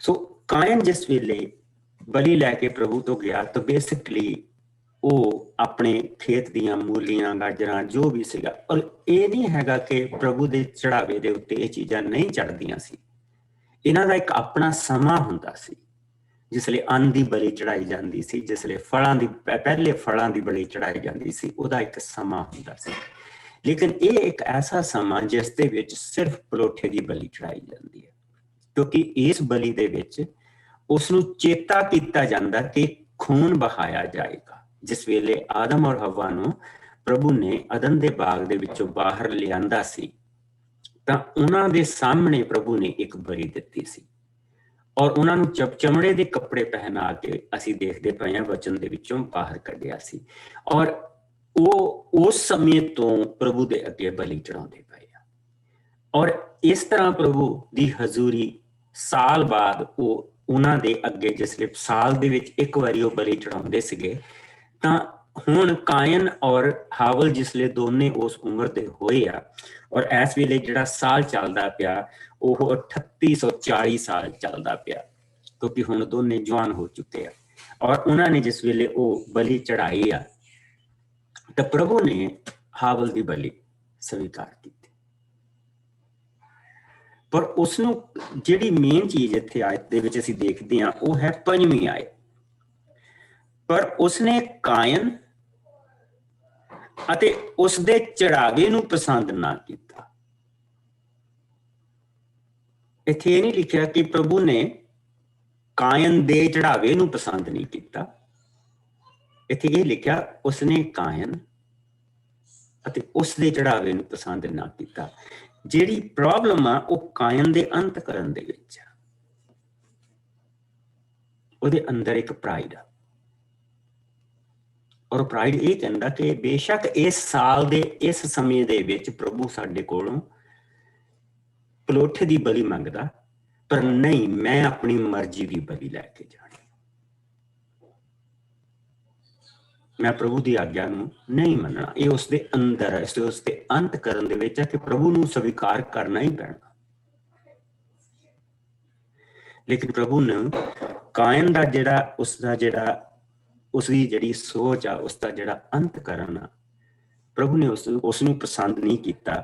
सो कायन जिस वेले बलि लैके प्रभु तो गया तो बेसिकली वो अपने खेत दियां मूलियां गाजरां जो भी सीगा, और ये नहीं हैगा कि प्रभु दे चढ़ावे दे उत्ते ये चीज़ां नहीं चढ़दियां सी। इन्हां दा एक अपना समा हुंदा सी जिसले अन्न दी बलि चढ़ाई जाती सी, जिसले फलां दी पहले फलां दी बलि चढ़ाई जाती सी, उहदा एक समा हुंदा सी। लेकिन ये एक ऐसा समा जिस दे विच सिर्फ पलोठे की बलि चढ़ाई जाती है, क्योंकि इस बलि दे विच उसनूं चेता किया जाता कि खून बहाया जाएगा। जिस वेले आदम और हवा नूं प्रभु ने अदन दे बाग दे विचों बाहर लिआंदा सी तां उन्हां दे सामने प्रभु ने एक बलि दित्ती सी, और उन्हां नूं चमड़े दे कपड़े पहना के असीं देखदे पए हां वचन दे विचों बाहर कढिया सी, और वो उस समय तो प्रभु दे अगे बलि चढ़ाउंदे पए आ। और इस तरह प्रभु दी हजूरी साल बाद वो उन्हां दे अगे जिसले साल दे विच एक वारी वो बलि चढ़ाउंदे सीगे, तां हुण कायन और हावल जिसले दोने उस उम्र दे होए आ, और इस वेले जिहड़ा साल चलदा पिया वो 3840 साल चलदा पिया, क्योंकि हुण दोने जवान हो चुके हैं। और उन्होंने जिस वेले वो बलि चढ़ाई आ तो प्रभु ने हावल की बलि स्वीकार की, पर उसनों जिहड़ी मेन चीज इत्थे आयत दे विच असीं देखदे हां वो है 5वीं आयत। पर उसने कायन अते उसदे चढ़ावे नूं पसंद ना कीता। इत्थे नहीं लिखिया कि प्रभु ने कायन दे चढ़ावे नूं पसंद नहीं कीता, इत्थे ये लिखिया उसने कायन अते उसदे चढ़ावे नूं पसंद ना कीता। जिहड़ी प्रॉब्लम आ वो कायन दे अंत करन दे विच आ, ਉਹਦੇ अंदर एक प्राइड आ, और प्राइड ये कहता कि बेशक इस साल दे इस समय दे विच प्रभु साडे कोलों पलोठे की बलि मंगदा, पर नहीं मैं अपनी मर्जी की बलि लैके जानी, मैं प्रभु की आग्या नूं नहीं मनना। ये उसके अंदर है, उसके अंत करन दे विच है कि प्रभु नूं स्वीकार करना ही पैना। लेकिन प्रभु ने कायन दा जिहड़ा उसदा जिहड़ा उसकी जिहड़ी सोच आ उसका जिहड़ा अंत करना प्रभु ने उसनूं पसंद नहीं किया।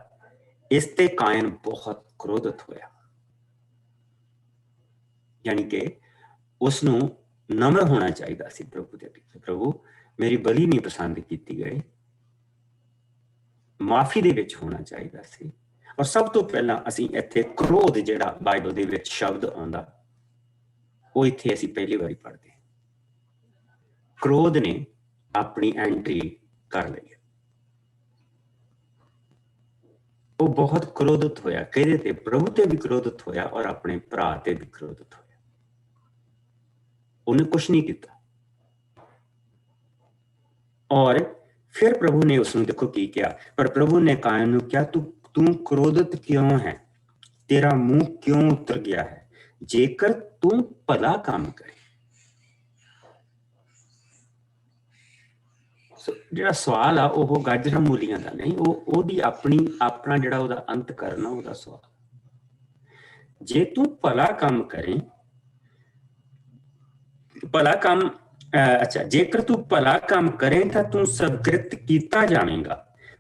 इस ते कायन बहुत क्रोधित होया, यानी कि उसनूं नम्र होना चाहिए सी प्रभु दे अगे। प्रभु मेरी बलि नहीं पसंद की गई, माफी दे विच होना चाहिए सी। और सब तो पहला असीं इत्थे क्रोध जिहड़ा बाइबल दे विच शब्द आउंदा वो इत्थे असीं पहली बारी पढ़दे। क्रोध ने अपनी एंट्री कर ली, वो बहुत क्रोधित होया, कहदे ते प्रभु ते भी क्रोधित होया और अपने भरा ते भी क्रोधित होया। उन्हें कुछ नहीं किया, और फिर प्रभु ने उसने देखो की किया। पर प्रभु ने कायन नूं कहा तू क्रोधित क्यों है, तेरा मुंह क्यों उतर गया है, जेकर तू भला काम करे। जिहड़ा सवाल आ वो गाजरां मूलियां दा नहीं, ओदी अपनी अपना जिहड़ा ओदा अंत करना ओदा सवाल। जे तू भला काम करें, भला काम अच्छा जेकर तू भला काम करें तो तू सत्कृत किया जाएगा,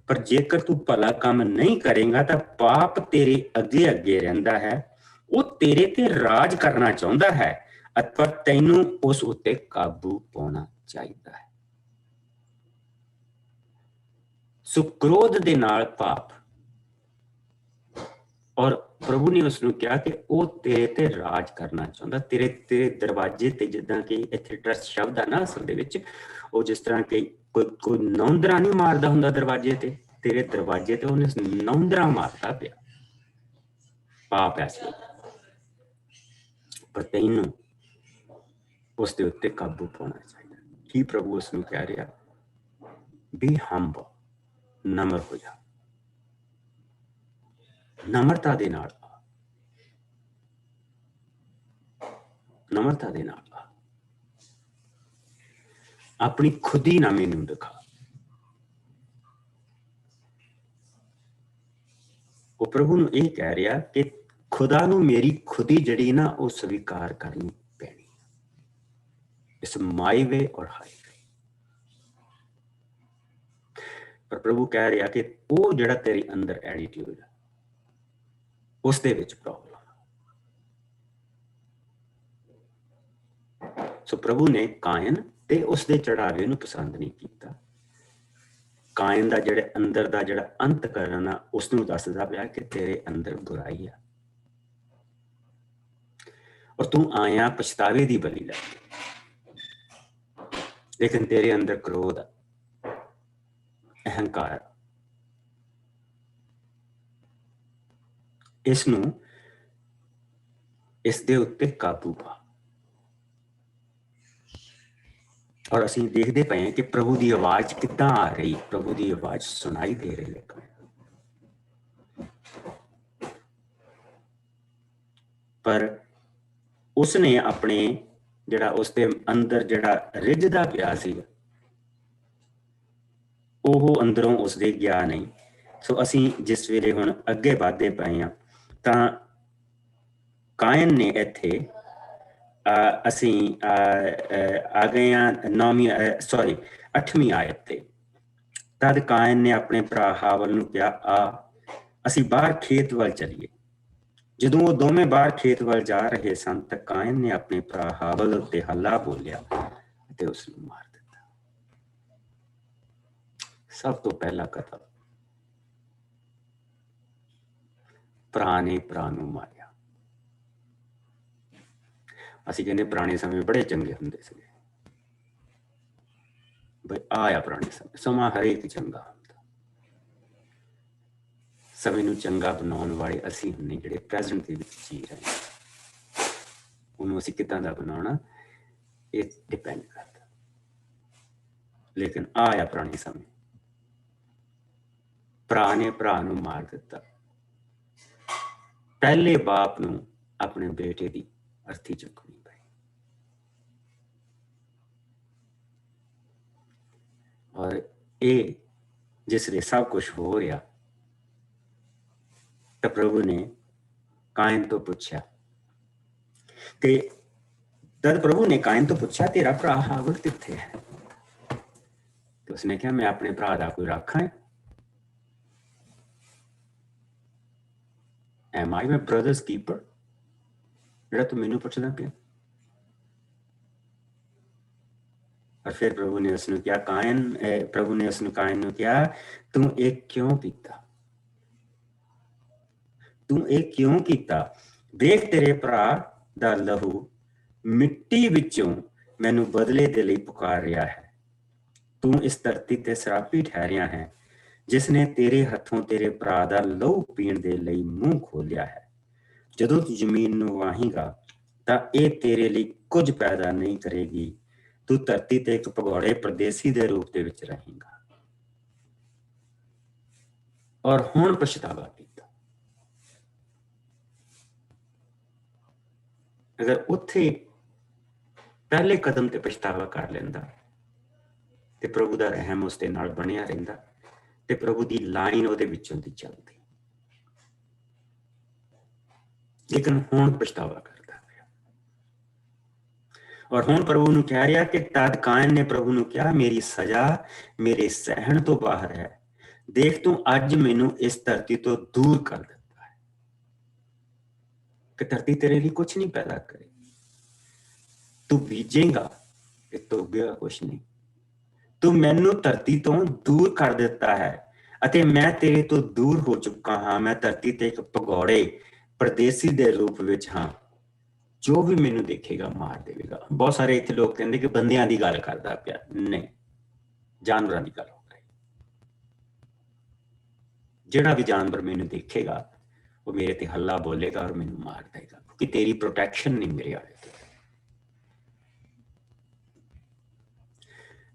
पर जेकर तू भला काम नहीं करेगा तो पाप तेरे अगे अगे रहिंदा है, वो तेरे ते राज करना चाहता है, अथवा तैनू उस उत्ते काबू पाना चाहिए है। सो क्रोध दे नाल पाप, और प्रभु ने उसनूं कहा कि वो तेरे ते राज करना चाहता, तेरे तेरे दरवाजे ते, जिद्दां कि इत्थे ट्रस्ट शब्द आ ना असल दे विच, वो जिस तरह कि कोई नौंदरा नहीं मारदा हुंदा दरवाजे ते, तेरे दरवाजे ते उन्हें नौंदरा मारता पिया पाप ऐसे, पर तैनू उसके उत्ते काबू पाना चाहिए। की प्रभु उसनूं कह रहा, बी हंब, नम्र हो जा, नम्रता दे नाल नम्रता दे नाल अपनी खुदी ना मैनू दिखा। वो प्रभु नूं यह कह रहा कि खुदा नूं मेरी खुदी जड़ी ना वो स्वीकार करनी पैनी। इस माई वे और हाई वे। पर प्रभु कह रहा कि वो जिहड़ा तेरे अंदर एटीट्यूड है उस दे विच प्रॉब्लम। सो प्रभु ने कायन ते उसदे चढ़ावे नूं पसंद नहीं कीता। कायन दा जिहड़े अंदर दा जिहड़ा अंतकरण आ उसनूं दसदा पिया कि तेरे अंदर बुराई है और तू आया पछतावे दी बलि लैके, लेकिन तेरे अंदर क्रोध, अहंकार, इसनूं इस दे उत्ते काबू पा। और असीं देखते पे हैं कि प्रभु की आवाज किद्दां आ रही, प्रभु की आवाज सुनाई दे रही है। पर उसने अपने जिहड़ा उसके अंदर जिहड़ा रिझदा पिया सी ਉਹ अंदरों उसके गया नहीं। सो असीं जिस वेले हुण अगे वधदे पए हां तां कायन ने इत्थे असीं आ गए हां 9ਵੀਂ 8ਵੀਂ आयत ते। तद कायन ने अपने भरा हावल नूं कहा, आ असीं बाहर खेत वल चलीए। ਜਦੋਂ ਉਹ ਦੋਵੇਂ ਬਾਹਰ ਖੇਤ ਵੱਲ ਜਾ ਰਹੇ ਸਨ ਤਾਂ ਕਾਇਨ ਨੇ ਆਪਣੇ ਭਰਾ ਹਾਵਲ ਉੱਤੇ ਹੱਲਾ ਬੋਲਿਆ ਅਤੇ ਉਸ ਨੂੰ ਮਾਰ ਦਿੱਤਾ। ਸਭ ਤੋਂ ਪਹਿਲਾ ਕਤਲ ਭਰਾ ਨੇ ਭਰਾ ਨੂੰ ਮਾਰਿਆ। ਅਸੀਂ ਕਹਿੰਦੇ ਪੁਰਾਣੇ ਸਮੇਂ ਬੜੇ ਚੰਗੇ ਹੁੰਦੇ ਸੀ ਬਈ ਆਇਆ ਪੁਰਾਣੇ ਸਮਾਂ ਹਰੇਕ ਚੰਗਾ ਹੁੰਦਾ। ਸਮੇਂ ਨੂੰ ਚੰਗਾ ਬਣਾਉਣ ਵਾਲੇ ਅਸੀਂ ਹੁੰਨੇ ਜਿਹੜੇ ਪ੍ਰੈਜ਼ੈਂਟ ਦੇ ਵਿੱਚ ਜੀ ਰਹੇ ਹਾਂ। ਉਹਨੂੰ ਅਸੀਂ ਕਿੱਦਾਂ ਦਾ ਬਣਾਉਣਾ ਇਹ ਡਿਪੈਂਡ ਕਰਦਾ। ਲੇਕਿਨ ਆਇਆ ਪੁਰਾਣੇ ਸਮੇਂ, ਭਰਾ ਨੇ ਭਰਾ ਨੂੰ ਮਾਰ ਦਿੱਤਾ। ਪਹਿਲੇ ਬਾਪ ਨੂੰ ਆਪਣੇ ਬੇਟੇ ਦੀ ਅਰਥੀ ਚੁੱਕਣੀ ਪਈ। ਔਰ ਇਹ ਜਿਸ ਵੇਲੇ ਸਭ ਕੁਝ ਹੋ ਰਿਹਾ तो प्रभु ने कायन तो पूछा, तद प्रभु ने कायन तो पूछा तेरा भरा हावल कित्थे है? तो उसने कहा मैं अपने भरा दा कोई राखा है? Am I my brother's keeper? जेड़ा तू मैनू पुछदा पिया। और फिर प्रभु ने उसने क्या प्रभु ने उसने कायन नूं कहा तू एक क्यों कीता? तू एक क्यों कीता? देख तेरे भरा दा लहू मिट्टी विचों मैनू बदले दे लई पुकार रहा है। तू इस धरती ते सरापी ठहरिया है जिसने तेरे हथों तेरे भरा दा लहू पीण दे लई मूँह खोलिया है। जदों तू जमीन नूं वाहीगा तां इह तेरे लई कुछ पैदा नहीं करेगी। तू धरती ते एक भगौड़े परदेसी दे रूप दे विच रहेगा और हुण पछतावा कीता। अगर उत्थे पहले कदम ते पछतावा कर लेंदा ते प्रभु दा रहम उसदे नाल बनिया रहिंदा ते प्रभु दी लाइन ਉਹਦੇ ਵਿੱਚੋਂ ਦੀ ਚੱਲਦੀ। लेकिन हुण पछतावा करदा पिया और हुण प्रभु ਨੂੰ ਕਹਿ ਰਿਹਾ कि तद कायन ने प्रभु ਨੂੰ ਕਿਹਾ मेरी सजा मेरे सहन तो बाहर है। देख तू अज मैनू इस धरती तो दूर कर दिता है कि धरती तेरे लिए कुछ नहीं पैदा करे। तू बीजेगा कि तो उगेगा कुछ नहीं। तू मैनू धरती तो दूर कर दिता है अते मैं तेरे तो दूर हो चुका हाँ। मैं धरती ते एक भगौड़े परदेसी दे रूप विच हाँ। जो भी मैनू देखेगा मार देगा। बहुत सारे इत्थे लोग कहते कि बंदियां दी गल करदा पिया, नहीं जानवरां दी गल हो रही। जिहड़ा भी जानवर मैनू देखेगा वो मेरे ते हल्ला बोलेगा और मैनू मार देगा क्योंकि तेरी प्रोटेक्शन नहीं मेरे आले ते।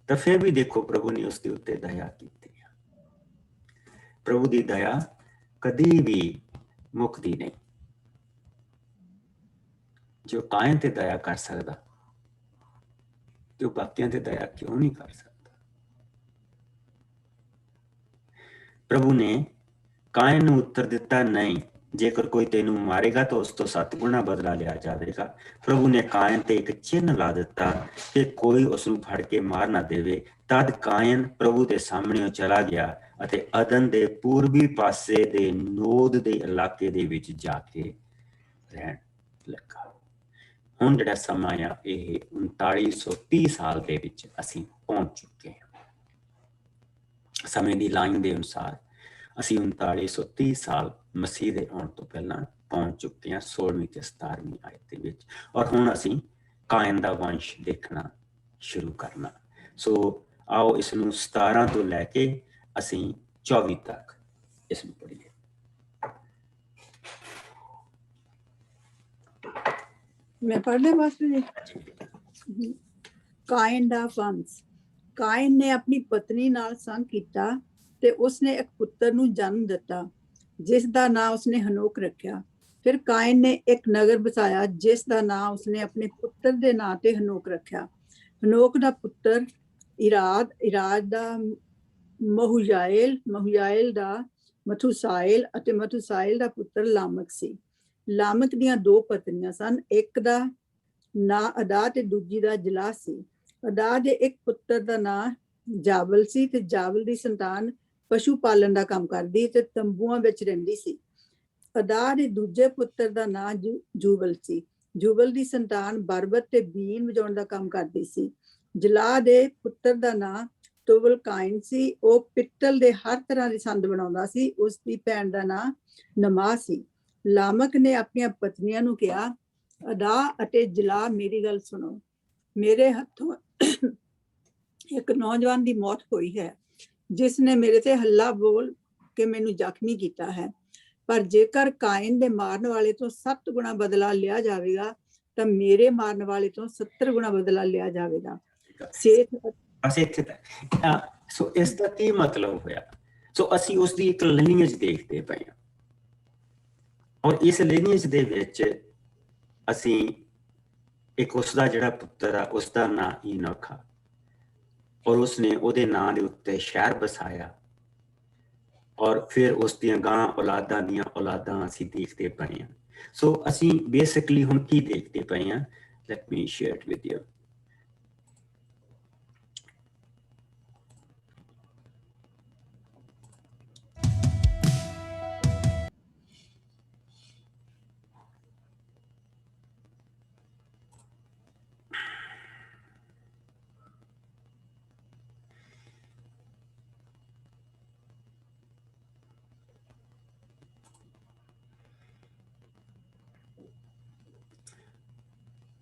तो फिर भी देखो प्रभु ने उसके उत्ते दया की। प्रभु की दया कदी भी मुकती नहीं। जो कायन ते दया कर सकता तो बाकियां ते दया क्यों नहीं कर सकता? प्रभु ने कायन नूं उत्तर दिता नहीं जेकर कोई तेनू मारेगा तो उस तो 7 गुणा बदला लिया जाएगा। प्रभु ने कायन ते एक चिन्ह ला दिता कि कोई उसनू फड़ के मार ना देवे। तद कायन प्रभु के सामने चला गया अते अदन दे पूर्वी पासे दे नोद दे इलाके दे विच जाके रहन लगा। हुण जिहड़ा समा आ इह 3930 साल दे विच असीं पहुंच चुके हैं। समय की लाइन के अनुसार असी 3930 साल मसीह के आने तो पहला पहुंच चुके हैं 16वीं ते 17वीं आयत विच। और हुण असी कायन का वंश देखना शुरू करना। सो आओ इसनू 17 तो लैके असी 24 तक इसनू पढ़िए। मैं पढ़ ले मास्टर जी। कायन दा वंश। कायन ने अपनी पत्नी नाल संग कीता ते उसने एक पुत्र नू जन्म दिता जिस दा नाम उसने हनोक रखा। फिर कायन ने एक नगर बसाया जिस दा नाम उसने अपने पुत्र दे नां ते हनोक रखा। हनोक दा पुत्र इराद, इराद दा महुयाएल, महुयाएल दा मथुसाएल अते मथुसाएल दा पुत्र लामक सी। लामक दियां दो पत्नियां सन, एक दा नां अदा ते दूजी दा जला सी। अदा दे एक पुत्र दा नां जावल सी ते जावल दी संतान पशु पालन दा काम करदी ते तंबूआं विच रहिंदी सी। अदा दे दूजे पुत्र दा नां जूबल सी। जूबल दी संतान बरबत ते बीन वजाउण दा काम करदी सी। जला दे पुत्र दा नां तुबल कायन सी। ਉਹ ਪਿੱਤਲ ਦੇ ਹਰ ਤਰ੍ਹਾਂ ਦੀ ਸੰਦ ਬਣਾਉਂਦਾ ਸੀ। ਉਸ ਦੀ ਭੈਣ ਦਾ ਨਾਂ ਨਮਾ ਸੀ। ਲਾਮਕ ਨੇ ਆਪਣੀਆਂ ਪਤਨੀਆਂ ਨੂੰ ਕਿਹਾ, ਅਦਾ ਅਤੇ ਜਲਾ ਮੇਰੀ ਗੱਲ ਸੁਣੋ। ਮੇਰੇ ਹੱਥੋਂ ਇੱਕ ਨੌਜਵਾਨ ਦੀ ਮੌਤ ਹੋਈ ਹੈ ਜਿਸ ਨੇ ਮੇਰੇ ਤੇ ਹੱਲਾ ਬੋਲ ਕੇ ਮੈਨੂੰ ਜ਼ਖਮੀ ਕੀਤਾ ਹੈ। ਪਰ ਜੇਕਰ ਕਾਇਨ ਦੇ ਮਾਰਨ ਵਾਲੇ ਤੋਂ 7 ਗੁਣਾ ਬਦਲਾ ਲਿਆ ਜਾਵੇਗਾ ਤਾਂ ਮੇਰੇ ਮਾਰਨ ਵਾਲੇ ਤੋਂ 70 ਗੁਣਾ ਬਦਲਾ ਲਿਆ ਜਾਵੇਗਾ। सो इसका की मतलब होया? सो असी उसकी एक लीनियज देखते पे हैं और इस लीनियज दे विच असी एक उसका जिहड़ा पुत्र आ उसका नाम ईनोख आ और उसने उहदे नां दे उत्ते शहर बसाया और फिर उसदियां गां औलादां दियां औलादां असी देखते पे हैं। सो असी बेसिकली हुण की देखते पे हैं? Let me share it with you.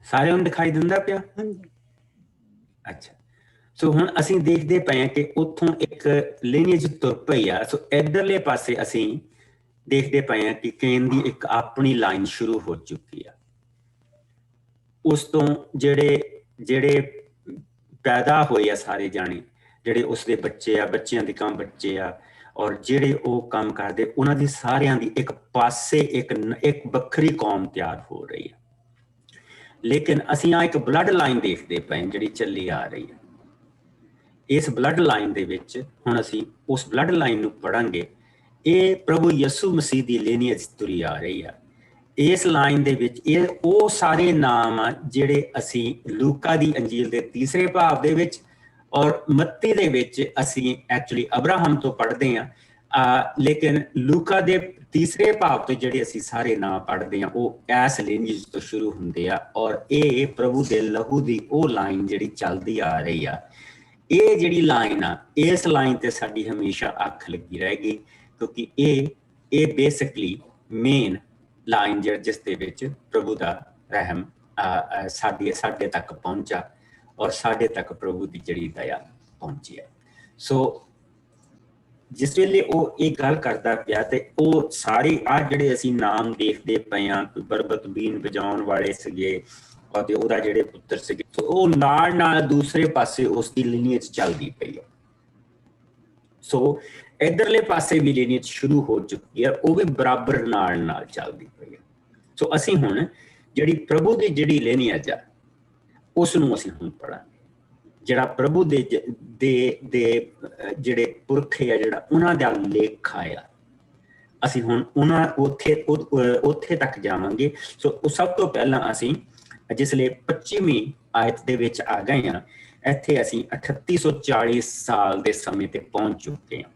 सारे ਨੂੰ दिखाई दिंदा पिया? अच्छा, सो हुण असीं देखदे पए कि उत्थों एक लीनियज तुर पई आ। सो इधरले पासे असीं देखदे पए आ कि केन दी एक अपनी लाइन शुरू हो चुकी आ। उस तो ਜਿਹੜੇ पैदा होए आ सारे जाने, ਜਿਹੜੇ ਉਸਦੇ ਬੱਚੇ ਆ, ਬੱਚਿਆਂ ਦੇ ਕੰਮ ਬੱਚੇ ਆ ਔਰ ਜਿਹੜੇ ਉਹ ਕੰਮ ਕਰਦੇ ਉਹਨਾਂ ਦੀ ਸਾਰਿਆਂ ਦੀ ਇੱਕ ਪਾਸੇ ਇੱਕ ਵੱਖਰੀ ਕੌਮ ਤਿਆਰ ਹੋ ਰਹੀ ਹੈ। लेकिन असीं आ एक ब्लड लाइन देखते पे जिहड़ी चली आ रही है। इस ब्लड लाइन दे विच हुण असीं उस ब्लड लाइन नूं पढ़ांगे। ये प्रभु यसु मसीह दी लीनियज तुरी आ रही है। इस लाइन दे विच ये वो सारे नाम जिहड़े असीं लूका दी अंजील दे 3रे भाव दे विच और मत्ती दे विच असीं एक्चुअली अब्राहम तो पढ़दे हां, लेकिन लूका दे 3रे भाव तो जिहड़े असीं सारे नाम पढ़दे हां वो इस लीनियज तो शुरू हुंदे आ और ये प्रभु दे लहू दी वो लाइन जिहड़ी चलदी आ रही आ। ये जिहड़ी लाइन आ इस लाइन ते साडी हमेशा अख लगी रहेगी क्योंकि ये बेसिकली मेन लाइन जिस दे विच प्रभु दा रहम साडे तक पहुंचा और साडे तक प्रभु दी जिहड़ी दया पहुंची है। सो जिस वेले वो एक गल करदा पिया ते वो सारे आ जिहड़े असीं नाम देखदे पए आ, बरबत बीन बजाउण वाले सीगे और ओहदा जिहड़े पुत्र सीगे, वो नाल नाल दूसरे पासे उसकी लीनियज चलदी पई है। सो इधरले पासे भी लीनियज शुरू हो चुकी है, वो भी बराबर नाल नाल चलदी पई है। सो असीं हुण जिहड़ी प्रभु दी जिहड़ी लीनियज आ उस नूं असीं हुण पढ़ांगे। जिहड़ा प्रभु दे जिहड़े पुरख आ जिहड़ा उन्हां दा लेखा आ ਅਸੀਂ ਹੁਣ ਉਹਨਾਂ ਉੱਥੇ ਤੱਕ ਜਾਵਾਂਗੇ। ਸੋ ਉਹ ਸਭ ਤੋਂ ਪਹਿਲਾਂ ਅਸੀਂ ਜਿਸਲੇ 25ਵੀਂ ਆਇਤ ਦੇ ਵਿੱਚ ਆ ਗਏ ਹਾਂ, ਇੱਥੇ ਅਸੀਂ 3840 ਸਾਲ ਦੇ ਸਮੇਂ ਤੇ ਪਹੁੰਚ ਚੁੱਕੇ ਹਾਂ।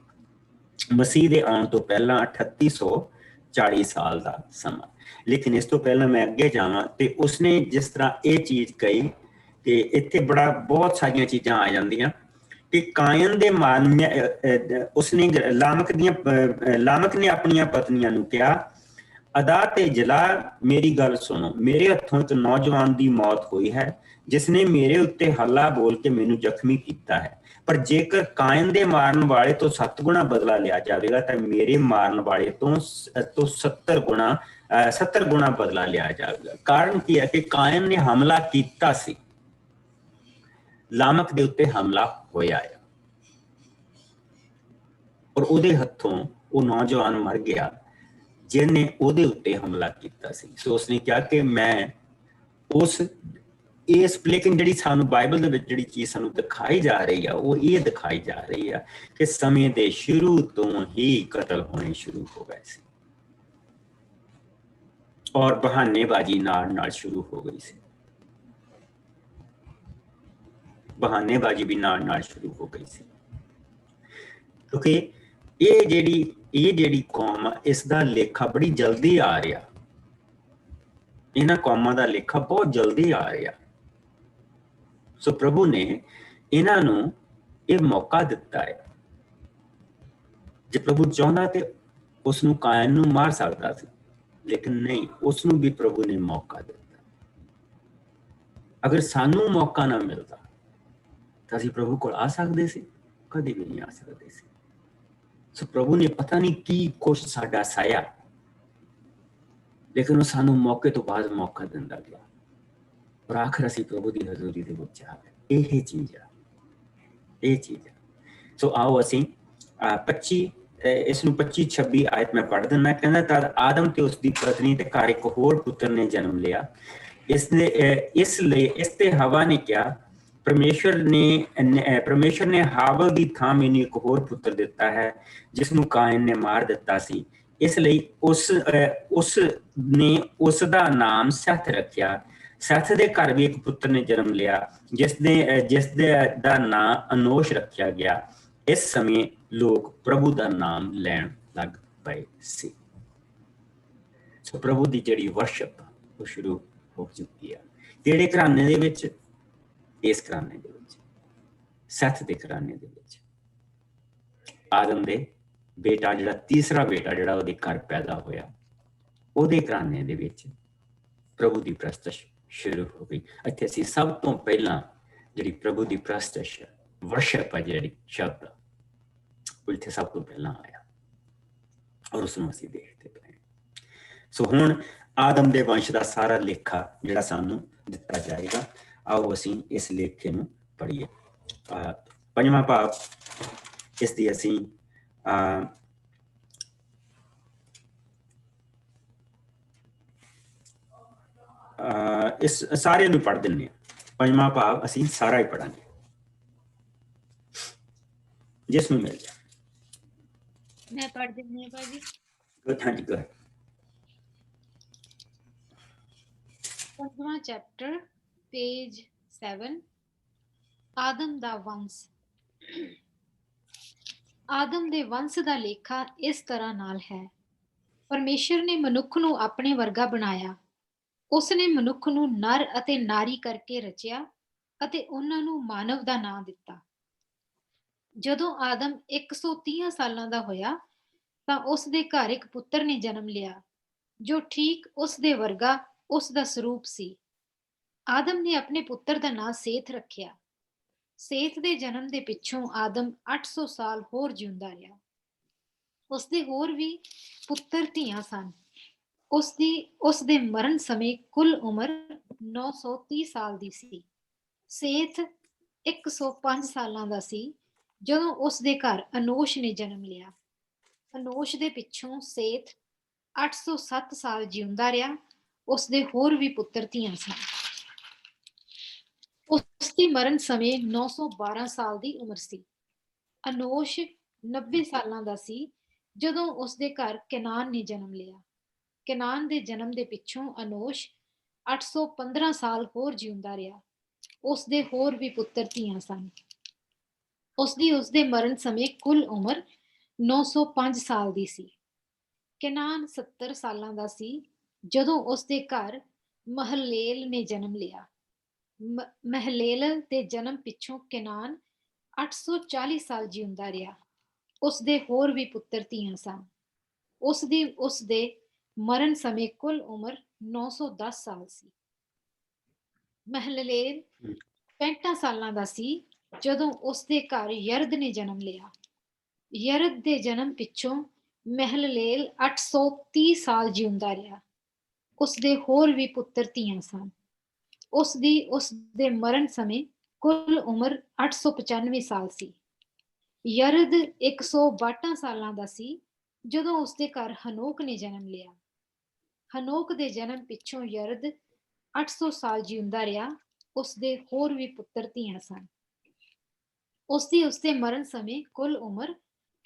ਮਸੀਹ ਦੇ ਆਉਣ ਤੋਂ ਪਹਿਲਾਂ 3840 ਸਾਲ ਦਾ ਸਮਾਂ। ਲੇਕਿਨ ਇਸ ਤੋਂ ਪਹਿਲਾਂ ਮੈਂ ਅੱਗੇ ਜਾਵਾਂ ਤੇ ਉਸਨੇ ਜਿਸ ਤਰ੍ਹਾਂ ਇਹ ਚੀਜ਼ ਕਹੀ ਤੇ ਇੱਥੇ ਬਹੁਤ ਸਾਰੀਆਂ ਚੀਜ਼ਾਂ ਆ ਜਾਂਦੀਆਂ ਕਿ ਕਾਇਨ ਦੇ ਮਾਰਨ ਉਸਨੇ ਲਾਮਕ ਨੇ ਆਪਣੀਆਂ ਪਤਨੀਆਂ ਨੂੰ ਕਿਹਾ, ਅਦਾ ਤੇ ਜਲਾ, ਮੇਰੀ ਗੱਲ ਸੁਣੋ, ਮੇਰੇ ਹੱਥੋਂ ਇੱਕ ਨੌਜਵਾਨ ਦੀ ਮੌਤ ਹੋਈ ਹੈ ਜਿਸਨੇ ਮੇਰੇ ਉੱਤੇ ਹੱਲਾ ਬੋਲ ਕੇ ਮੈਨੂੰ ਜ਼ਖਮੀ ਕੀਤਾ ਹੈ। ਪਰ ਜੇਕਰ ਕਾਇਨ ਦੇ ਮਾਰਨ ਵਾਲੇ ਤੋਂ 7 ਗੁਣਾ ਬਦਲਾ ਲਿਆ ਜਾਵੇਗਾ ਤਾਂ ਮੇਰੇ ਮਾਰਨ ਵਾਲੇ ਤੋਂ 70 ਗੁਣਾ ਬਦਲਾ ਲਿਆ ਜਾਵੇਗਾ। ਕਾਰਨ ਕੀ ਹੈ ਕਿ ਕਾਇਨ ਨੇ ਹਮਲਾ ਕੀਤਾ ਸੀ, ਲਾਮਕ ਦੇ ਉੱਤੇ ਹਮਲਾ ਹੋਇਆ ਹੈ ਔਰ ਉਹਦੇ ਹੱਥੋਂ ਉਹ ਨੌਜਵਾਨ ਮਰ ਗਿਆ ਜਿਹਨੇ ਉਹਦੇ ਉੱਤੇ ਹਮਲਾ ਕੀਤਾ ਸੀ। ਸੋ ਉਸਨੇ ਕਿਹਾ ਕਿ ਮੈਂ ਲੇਕਿਨ ਜਿਹੜੀ ਸਾਨੂੰ ਬਾਈਬਲ ਦੇ ਵਿੱਚ ਜਿਹੜੀ ਚੀਜ਼ ਸਾਨੂੰ ਦਿਖਾਈ ਜਾ ਰਹੀ ਆ ਉਹ ਇਹ ਦਿਖਾਈ ਜਾ ਰਹੀ ਆ ਕਿ ਸਮੇਂ ਦੇ ਸ਼ੁਰੂ ਤੋਂ ਹੀ ਕਤਲ ਹੋਣੇ ਸ਼ੁਰੂ ਹੋ ਗਏ ਸੀ ਔਰ ਬਹਾਨੇਬਾਜ਼ੀ ਨਾਲ ਸ਼ੁਰੂ ਹੋ ਗਈ ਸੀ। ਬਹਾਨੇਬਾਜ਼ੀ ਵੀ ਨਾਲ ਸ਼ੁਰੂ ਹੋ ਗਈ ਸੀ ਕਿਉਂਕਿ ਇਹ ਜਿਹੜੀ ਕੌਮ ਆ, ਇਸ ਦਾ ਲੇਖਾ ਬੜੀ ਜਲਦੀ ਆ ਰਿਹਾ। ਇਹਨਾਂ ਕੌਮਾਂ ਦਾ ਲੇਖਾ ਬਹੁਤ ਜਲਦੀ ਆ ਰਿਹਾ। ਸੋ ਪ੍ਰਭੂ ਨੇ ਇਹਨਾਂ ਨੂੰ ਇਹ ਮੌਕਾ ਦਿੱਤਾ ਹੈ। ਜੇ ਪ੍ਰਭੂ ਚਾਹੁੰਦਾ ਤੇ ਉਸ ਨੂੰ ਕਾਇਨ ਨੂੰ ਮਾਰ ਸਕਦਾ ਸੀ, ਲੇਕਿਨ ਨਹੀਂ, ਉਸ ਨੂੰ ਵੀ ਪ੍ਰਭੂ ਨੇ ਮੌਕਾ ਦਿੱਤਾ। ਅਗਰ ਸਾਨੂੰ ਮੌਕਾ ਨਾ ਮਿਲਦਾ ਤਾਂ ਅਸੀਂ ਪ੍ਰਭੂ ਕੋਲ ਆ ਸਕਦੇ ਸੀ? ਕਦੇ ਵੀ ਨਹੀਂ ਆ ਸਕਦੇ ਸੀ। ਸੋ ਪ੍ਰਭੂ ਨੇ ਪਤਾ ਨਹੀਂ ਕੀ ਕੁਛ ਸਾਡਾ ਸਾਇਆ, ਲੇਕਿਨ ਉਹ ਸਾਨੂੰ ਮੌਕੇ ਤੋਂ ਬਾਅਦ ਮੌਕਾ ਦਿੰਦਾ ਗਿਆ ਔਰ ਆਖਰ ਅਸੀਂ ਪ੍ਰਭੂ ਦੀ ਹਜ਼ੂਰੀ ਦੇ ਵਿੱਚ ਆ ਗਏ। ਇਹ ਚੀਜ਼ ਆ। ਸੋ ਆਓ ਅਸੀਂ 25-26 ਆਇਤ ਮੈਂ ਪੜ੍ਹ ਦਿੰਦਾ। ਕਹਿੰਦਾ, ਤਦ ਆਦਮ ਤੇ ਉਸਦੀ ਪਤਨੀ ਤੇ ਘਰ ਇੱਕ ਹੋਰ ਪੁੱਤਰ ਨੇ ਜਨਮ ਲਿਆ। ਇਸ ਤੇ ਹਵਾ ਨੇ ਕਿਹਾ, ਪਰਮੇਸ਼ਰ ਨੇ ਹਾਵਲ ਦੀ ਥਾਂ ਮੈਨੂੰ ਇੱਕ ਹੋਰ ਪੁੱਤਰ ਦਿੱਤਾ ਹੈ ਜਿਸ ਨੂੰ ਕਾਇਨ ਨੇ ਮਾਰ ਦਿੱਤਾ ਸੀ। ਇਸ ਲਈ ਉਸ ਨੇ ਉਸ ਦਾ ਨਾਮ ਸੈਥ ਰੱਖਿਆ। ਸੈਥ ਦੇ ਘਰ ਵੀ ਇੱਕ ਪੁੱਤਰ ਨੇ ਜਨਮ ਲਿਆ ਜਿਸ ਦਾ ਨਾਂ ਅਨੋਸ਼ ਰੱਖਿਆ ਗਿਆ। ਇਸ ਸਮੇਂ ਲੋਕ ਪ੍ਰਭੂ ਦਾ ਨਾਮ ਲੈਣ ਲੱਗ ਪਏ ਸੀ। ਸੋ ਪ੍ਰਭੂ ਦੀ ਜਿਹੜੀ ਵਰਸ਼ਿਪ ਉਹ ਸ਼ੁਰੂ ਹੋ ਚੁੱਕੀ ਆ। ਕਿਹੜੇ ਘਰਾਣੇ ਦੇ ਵਿੱਚ? ਇਸ ਘਰਾਣੇ ਦੇ ਵਿੱਚ, ਸੈਥ ਦੇ ਘਰਾਣੇ ਦੇ ਵਿੱਚ। ਆਦਮ ਦੇ ਬੇਟਾ ਜਿਹੜਾ ਤੀਸਰਾ ਬੇਟਾ ਜਿਹੜਾ ਉਹਦੇ ਘਰ ਪੈਦਾ ਹੋਇਆ, ਉਹਦੇ ਘਰਾਣੇ ਦੇ ਵਿੱਚ ਪ੍ਰਭੂ ਦੀ ਪ੍ਰਸਤਿਸ਼ ਸ਼ੁਰੂ ਹੋ ਗਈ। ਇੱਥੇ ਅਸੀਂ ਸਭ ਤੋਂ ਪਹਿਲਾਂ ਜਿਹੜੀ ਪ੍ਰਭੂ ਦੀ ਪ੍ਰਸਤਿਸ਼ ਵਰਸ਼ਿਪ ਆ, ਜਿਹੜੀ ਸ਼ਬਦ ਉਹ ਇੱਥੇ ਸਭ ਤੋਂ ਪਹਿਲਾਂ ਆਇਆ ਔਰ ਉਸਨੂੰ ਅਸੀਂ ਦੇਖਦੇ ਪਏ। ਸੋ ਹੁਣ ਆਦਮ ਦੇ ਵੰਸ਼ ਦਾ ਸਾਰਾ ਲੇਖਾ ਜਿਹੜਾ ਸਾਨੂੰ ਦਿੱਤਾ ਜਾਏਗਾ। ਆਓ ਅਸੀਂ ਇਸ ਲੇਖੇ ਨੂੰ ਪੜ੍ਹੀਏ। 5ਵਾਂ ਭਾਵ ਇਸ ਦੀ ਅਸੀਂ ਇਸ ਸਾਰੇ ਨੂੰ ਪੜ੍ਹ ਦਿੰਦੇ ਹਾਂ। 5ਵਾਂ ਭਾਵ ਅਸੀਂ ਸਾਰਾ ਹੀ ਪੜਾਂਗੇ, ਜਿਸ ਨੂੰ ਮਿਲ ਜਾਏ। ਮੈਂ ਪੜ੍ਹ ਦਿੰਦੀ ਹਾਂ ਭਾਜੀ। ਹਾਂਜੀ, ਗੁੱਡ। 5ਵਾਂ ਚੈਪਟਰ, ਪੇਜ 7, ਆਦਮ ਦਾ ਵੰਸ਼। ਆਦਮ ਦੇ ਵੰਸ਼ ਦਾ ਲੇਖਾ ਇਸ ਤਰ੍ਹਾਂ ਨਾਲ ਹੈ। ਪਰਮੇਸ਼ਰ ਨੇ ਮਨੁੱਖ ਨੂੰ ਆਪਣੇ ਵਰਗਾ ਬਣਾਇਆ। ਉਸ ਨੇ ਮਨੁੱਖ ਨੂੰ ਨਰ ਅਤੇ ਨਾਰੀ ਕਰਕੇ ਰਚਿਆ ਅਤੇ ਉਹਨਾਂ ਨੂੰ ਮਾਨਵ ਦਾ ਨਾਂ ਦਿੱਤਾ। ਜਦੋਂ ਆਦਮ 130 ਸਾਲਾਂ ਦਾ ਹੋਇਆ ਤਾਂ ਉਸ ਦੇ ਘਰ ਇੱਕ ਪੁੱਤਰ ਨੇ ਜਨਮ ਲਿਆ ਜੋ ਠੀਕ ਉਸ ਦੇ ਵਰਗਾ ਉਸ ਦਾ ਸਰੂਪ ਸੀ। ਆਦਮ ਨੇ ਆਪਣੇ ਪੁੱਤਰ ਦਾ ਨਾਂ ਸੇਤ ਰੱਖਿਆ। ਸੇਤ ਦੇ ਜਨਮ ਦੇ ਪਿੱਛੋਂ ਆਦਮ 800 ਸਾਲ ਹੋਰ ਜਿਉਂਦਾ ਰਿਹਾ। ਉਸ ਦੇ ਹੋਰ ਵੀ ਪੁੱਤਰ ਧੀਆਂ ਸਨ। ਉਸ ਦੇ ਮਰਨ ਸਮੇਂ ਕੁੱਲ ਉਮਰ 930 ਸਾਲ ਦੀ ਸੀ। ਸੇਤ 105 ਸਾਲਾਂ ਦਾ ਸੀ ਜਦੋਂ ਉਸ ਦੇ ਘਰ ਅਨੋਸ਼ ਨੇ ਜਨਮ ਲਿਆ। ਅਨੋਸ਼ ਦੇ ਪਿੱਛੋਂ ਸੇਤ 807 ਸਾਲ ਜਿਉਂਦਾ ਰਿਹਾ। ਉਸ ਦੇ ਹੋਰ ਵੀ ਪੁੱਤਰ ਧੀਆਂ ਸਨ। ਉਸ ਦੇ ਮਰਨ ਸਮੇਂ 912 ਸਾਲ ਦੀ ਉਮਰ ਸੀ। ਅਨੋਸ਼ 90 ਸਾਲਾਂ ਦਾ ਸੀ ਜਦੋਂ ਉਸ ਦੇ ਘਰ ਕਨਾਨ ਨੇ ਜਨਮ ਲਿਆ। ਕਨਾਨ ਦੇ ਜਨਮ ਦੇ ਪਿੱਛੋਂ ਅਨੋਸ਼ 815 ਸਾਲ ਹੋਰ ਜਿਉਂਦਾ ਰਿਹਾ। ਉਸ ਦੇ ਹੋਰ ਵੀ ਪੁੱਤਰ ਧੀਆਂ ਸਨ। ਉਸ ਦੇ ਮਰਨ ਸਮੇਂ ਕੁੱਲ ਉਮਰ 905 ਸਾਲ ਦੀ ਸੀ। ਕਨਾਨ 70 ਸਾਲਾਂ ਦਾ ਸੀ ਜਦੋਂ ਉਸ ਦੇ ਘਰ ਮਹਲੇਲ ਨੇ ਜਨਮ ਲਿਆ। ਮਹਲੇਲ ਦੇ ਜਨਮ ਪਿੱਛੋਂ ਕਨਾਨ 840 ਸਾਲ ਜਿਉਂਦਾ ਰਿਹਾ। ਉਸ ਦੇ ਹੋਰ ਵੀ ਪੁੱਤਰ ਧੀਆਂ ਸਨ। ਉਸ ਦੇ ਮਰਨ ਸਮੇਂ ਕੁੱਲ ਉਮਰ 910 ਸਾਲ ਸੀ। ਮਹਲੇਲ 65 ਸਾਲਾਂ ਦਾ ਸੀ ਜਦੋਂ ਉਸ ਦੇ ਘਰ ਯਰਦ ਨੇ ਜਨਮ ਲਿਆ। ਯਰਦ ਦੇ ਜਨਮ ਪਿੱਛੋਂ ਮਹਲੇਲ 830 ਸਾਲ ਜਿਉਂਦਾ ਰਿਹਾ। ਉਸ ਦੇ ਹੋਰ ਵੀ ਪੁੱਤਰ ਧੀਆਂ ਸਨ। ਉਸ ਦੇ ਮਰਨ ਸਮੇਂ ਕੁੱਲ ਉਮਰ 895 ਸਾਲ ਸੀ। ਯਰਦ 162 ਸਾਲਾਂ ਦਾ ਸੀ ਜਦੋਂ ਉਸ ਦੇ ਘਰ ਹਨੋਕ ਨੇ ਜਨਮ ਲਿਆ। ਹਨੋਕ ਦੇ ਜਨਮ ਪਿੱਛੋਂ ਯਰਦ 800 ਸਾਲ ਜਿਉਂਦਾ ਰਿਹਾ। ਉਸ ਦੇ ਹੋਰ ਵੀ ਪੁੱਤਰ ਧੀਆਂ ਸਨ। ਉਸ ਦੇ ਮਰਨ ਸਮੇਂ ਕੁੱਲ ਉਮਰ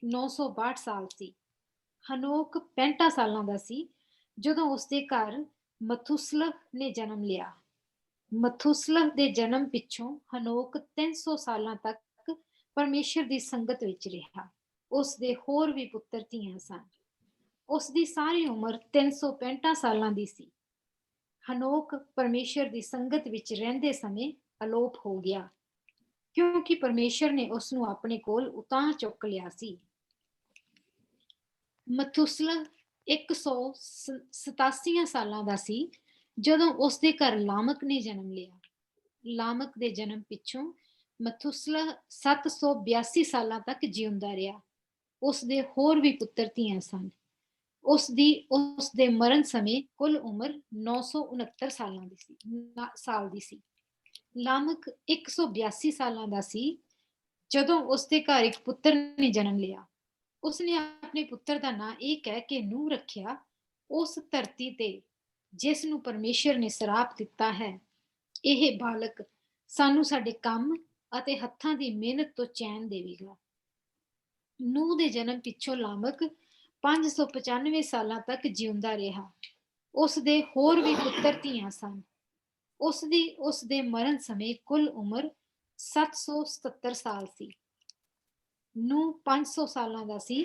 962 ਸਾਲ ਸੀ। ਹਨੋਕ 65 ਸਾਲਾਂ ਦਾ ਸੀ ਜਦੋਂ ਉਸ ਦੇ ਘਰ ਮਥੂਸਲਹ ਨੇ ਜਨਮ ਲਿਆ। ਮਥੂਸਲਹ ਦੇ ਜਨਮ ਪਿੱਛੋਂ ਹਨੋਕ 300 ਸਾਲਾਂ ਤੱਕ ਪਰਮੇਸ਼ਰ ਦੀ ਸੰਗਤ ਵਿੱਚ ਰਿਹਾ। ਉਸ ਦੇ ਹੋਰ ਵੀ ਪੁੱਤਰ ਧੀਆਂ ਸਨ। ਉਸ ਦੀ ਸਾਰੀ ਉਮਰ 365 ਸਾਲਾਂ ਦੀ ਸੀ। ਹਨੋਕ ਪਰਮੇਸ਼ਰ ਦੀ ਸੰਗਤ ਵਿੱਚ ਰਹਿੰਦੇ ਸਮੇਂ ਅਲੋਪ ਹੋ ਗਿਆ, ਕਿਉਂਕਿ ਪਰਮੇਸ਼ਰ ਨੇ ਉਸ ਨੂੰ ਆਪਣੇ ਕੋਲ ਉਤਾਂਹ ਚੁੱਕ ਲਿਆ ਸੀ। ਮਥੂਸਲਹ 187 ਸਾਲਾਂ ਦਾ ਸੀ ਜਦੋਂ ਉਸ ਦੇ ਘਰ ਲਾਮਕ ਨੇ ਜਨਮ ਲਿਆ। ਲਾਮਕ ਦੇ ਜਨਮ ਪਿੱਛੋਂ ਮਥੂਸਲਹ 782 ਸਾਲਾਂ ਤੱਕ ਜਿਉਂਦਾ ਰਿਹਾ। ਉਸ ਦੇ ਹੋਰ ਵੀ ਪੁੱਤਰ ਧੀਆਂ ਸਨ। ਉਸ ਦੇ ਮਰਨ ਸਮੇਂ ਕੁੱਲ ਉਮਰ 969 ਸਾਲ ਦੀ ਸੀ। ਲਾਮਕ 182 ਸਾਲਾਂ ਦਾ ਸੀ ਜਦੋਂ ਉਸ ਦੇ ਘਰ ਇੱਕ ਪੁੱਤਰ ਨੇ ਜਨਮ ਲਿਆ। ਉਸਨੇ ਆਪਣੇ ਪੁੱਤਰ ਦਾ ਨਾਂ ਇਹ ਕਹਿ ਕੇ ਨੂਹ ਰੱਖਿਆ, ਉਸ ਧਰਤੀ ਤੇ ਜਿਸ ਨੂੰ ਪਰਮੇਸ਼ਰ ਨੇ ਸਰਾਪ ਦਿੱਤਾ ਹੈ, ਇਹ ਬਾਲਕ ਸਾਨੂੰ ਸਾਡੇ ਕੰਮ ਅਤੇ ਹੱਥਾਂ ਦੀ ਮਿਹਨਤ ਤੋਂ ਚੈਨ ਦੇਵੇਗਾ। ਨੂਹ ਦੇ ਜਨਮ ਪਿੱਛੋਂ ਲਾਮਕ 595 ਸਾਲਾਂ ਤੱਕ ਜਿਉਂਦਾ ਰਿਹਾ। ਉਸ ਦੇ ਹੋਰ ਵੀ ਪੁੱਤਰ ਧੀਆਂ ਸਨ। ਉਸ ਦੇ ਮਰਨ ਸਮੇਂ ਕੁੱਲ ਉਮਰ 777 ਸਾਲ ਸੀ। ਨੂਹ 500 ਸਾਲਾਂ ਦਾ ਸੀ।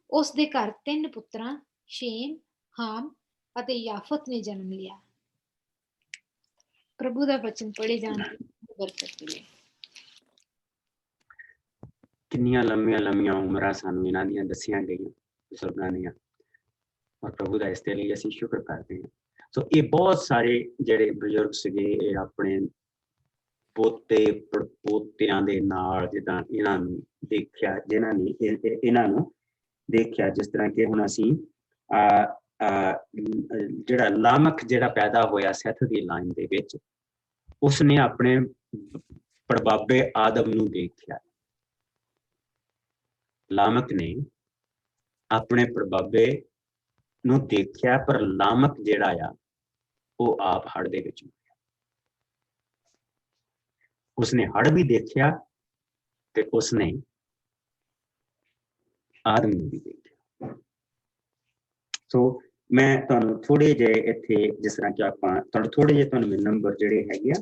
ਉਸ ਦੇ ਘਰ 3 ਪੁੱਤਰਾਂ ਸ਼ੇਮ, ਹਾਮ ਅਤੇ ਯਾਫਤ ਨੇ ਜਨਮ ਲਿਆ। ਪ੍ਰਭੂ ਦਾ ਵਚਨ ਪੜ੍ਹੇ ਜਾਣ ਦੀ ਬਰਕਤ ਮਿਲੇ। ਕਿੰਨੀਆਂ ਲੰਮੀਆਂ ਉਮਰਾਂ ਸਾਨੂੰ ਇਹਨਾਂ ਦੀਆਂ ਦੱਸੀਆਂ ਗਈਆਂ ਬਜ਼ੁਰਗਾਂ ਦੀਆਂ, ਔਰ ਪ੍ਰਭੂ ਦਾ ਇਸ ਦੇ ਲਈ ਅਸੀਂ ਸ਼ੁਕਰ ਕਰਦੇ ਹਾਂ। ਸੋ ਇਹ ਬਹੁਤ ਸਾਰੇ ਜਿਹੜੇ ਬਜ਼ੁਰਗ ਸੀਗੇ, ਇਹ ਆਪਣੇ ਪੋਤੇ ਪੜਪੋਤਿਆਂ ਦੇ ਨਾਲ ਜਿੱਦਾਂ ਇਹਨਾਂ ਨੂੰ ਦੇਖਿਆ, ਜਿਨ੍ਹਾਂ ਨੇ ਇਹਨਾਂ ਨੂੰ ਦੇਖਿਆ। ਜਿਸ ਤਰ੍ਹਾਂ ਕਿ ਹੁਣ ਅਸੀਂ ਜਿਹੜਾ ਲਾਮਕ ਜਿਹੜਾ ਪੈਦਾ ਹੋਇਆ ਸੈਥ ਦੀ ਲਾਈਨ ਦੇ ਵਿੱਚ, ਉਸਨੇ ਆਪਣੇ ਪੜਬਾਬੇ ਆਦਮ ਨੂੰ ਦੇਖਿਆ। ਲਾਮਕ ਨੇ ਆਪਣੇ ਪੜਬਾਬੇ ਨੂੰ ਦੇਖਿਆ, ਪਰ ਲਾਮਕ ਜਿਹੜਾ ਆ ਉਹ ਆਪ ਹੜ ਦੇ ਵਿੱਚ ਮਰਿਆ। ਉਸਨੇ ਹੜ ਵੀ ਦੇਖਿਆ ਤੇ ਉਸਨੇ ਆਦਮ ਨੂੰ ਵੀ ਦੇਖਿਆ। ਸੋ ਮੈਂ ਤੁਹਾਨੂੰ ਥੋੜੇ ਜਿਹੇ ਇੱਥੇ, ਜਿਸ ਤਰ੍ਹਾਂ ਕਿ ਆਪਾਂ ਥੋੜੇ ਜਿਹੇ ਤੁਹਾਨੂੰ ਨੰਬਰ ਜਿਹੜੇ ਹੈਗੇ ਆ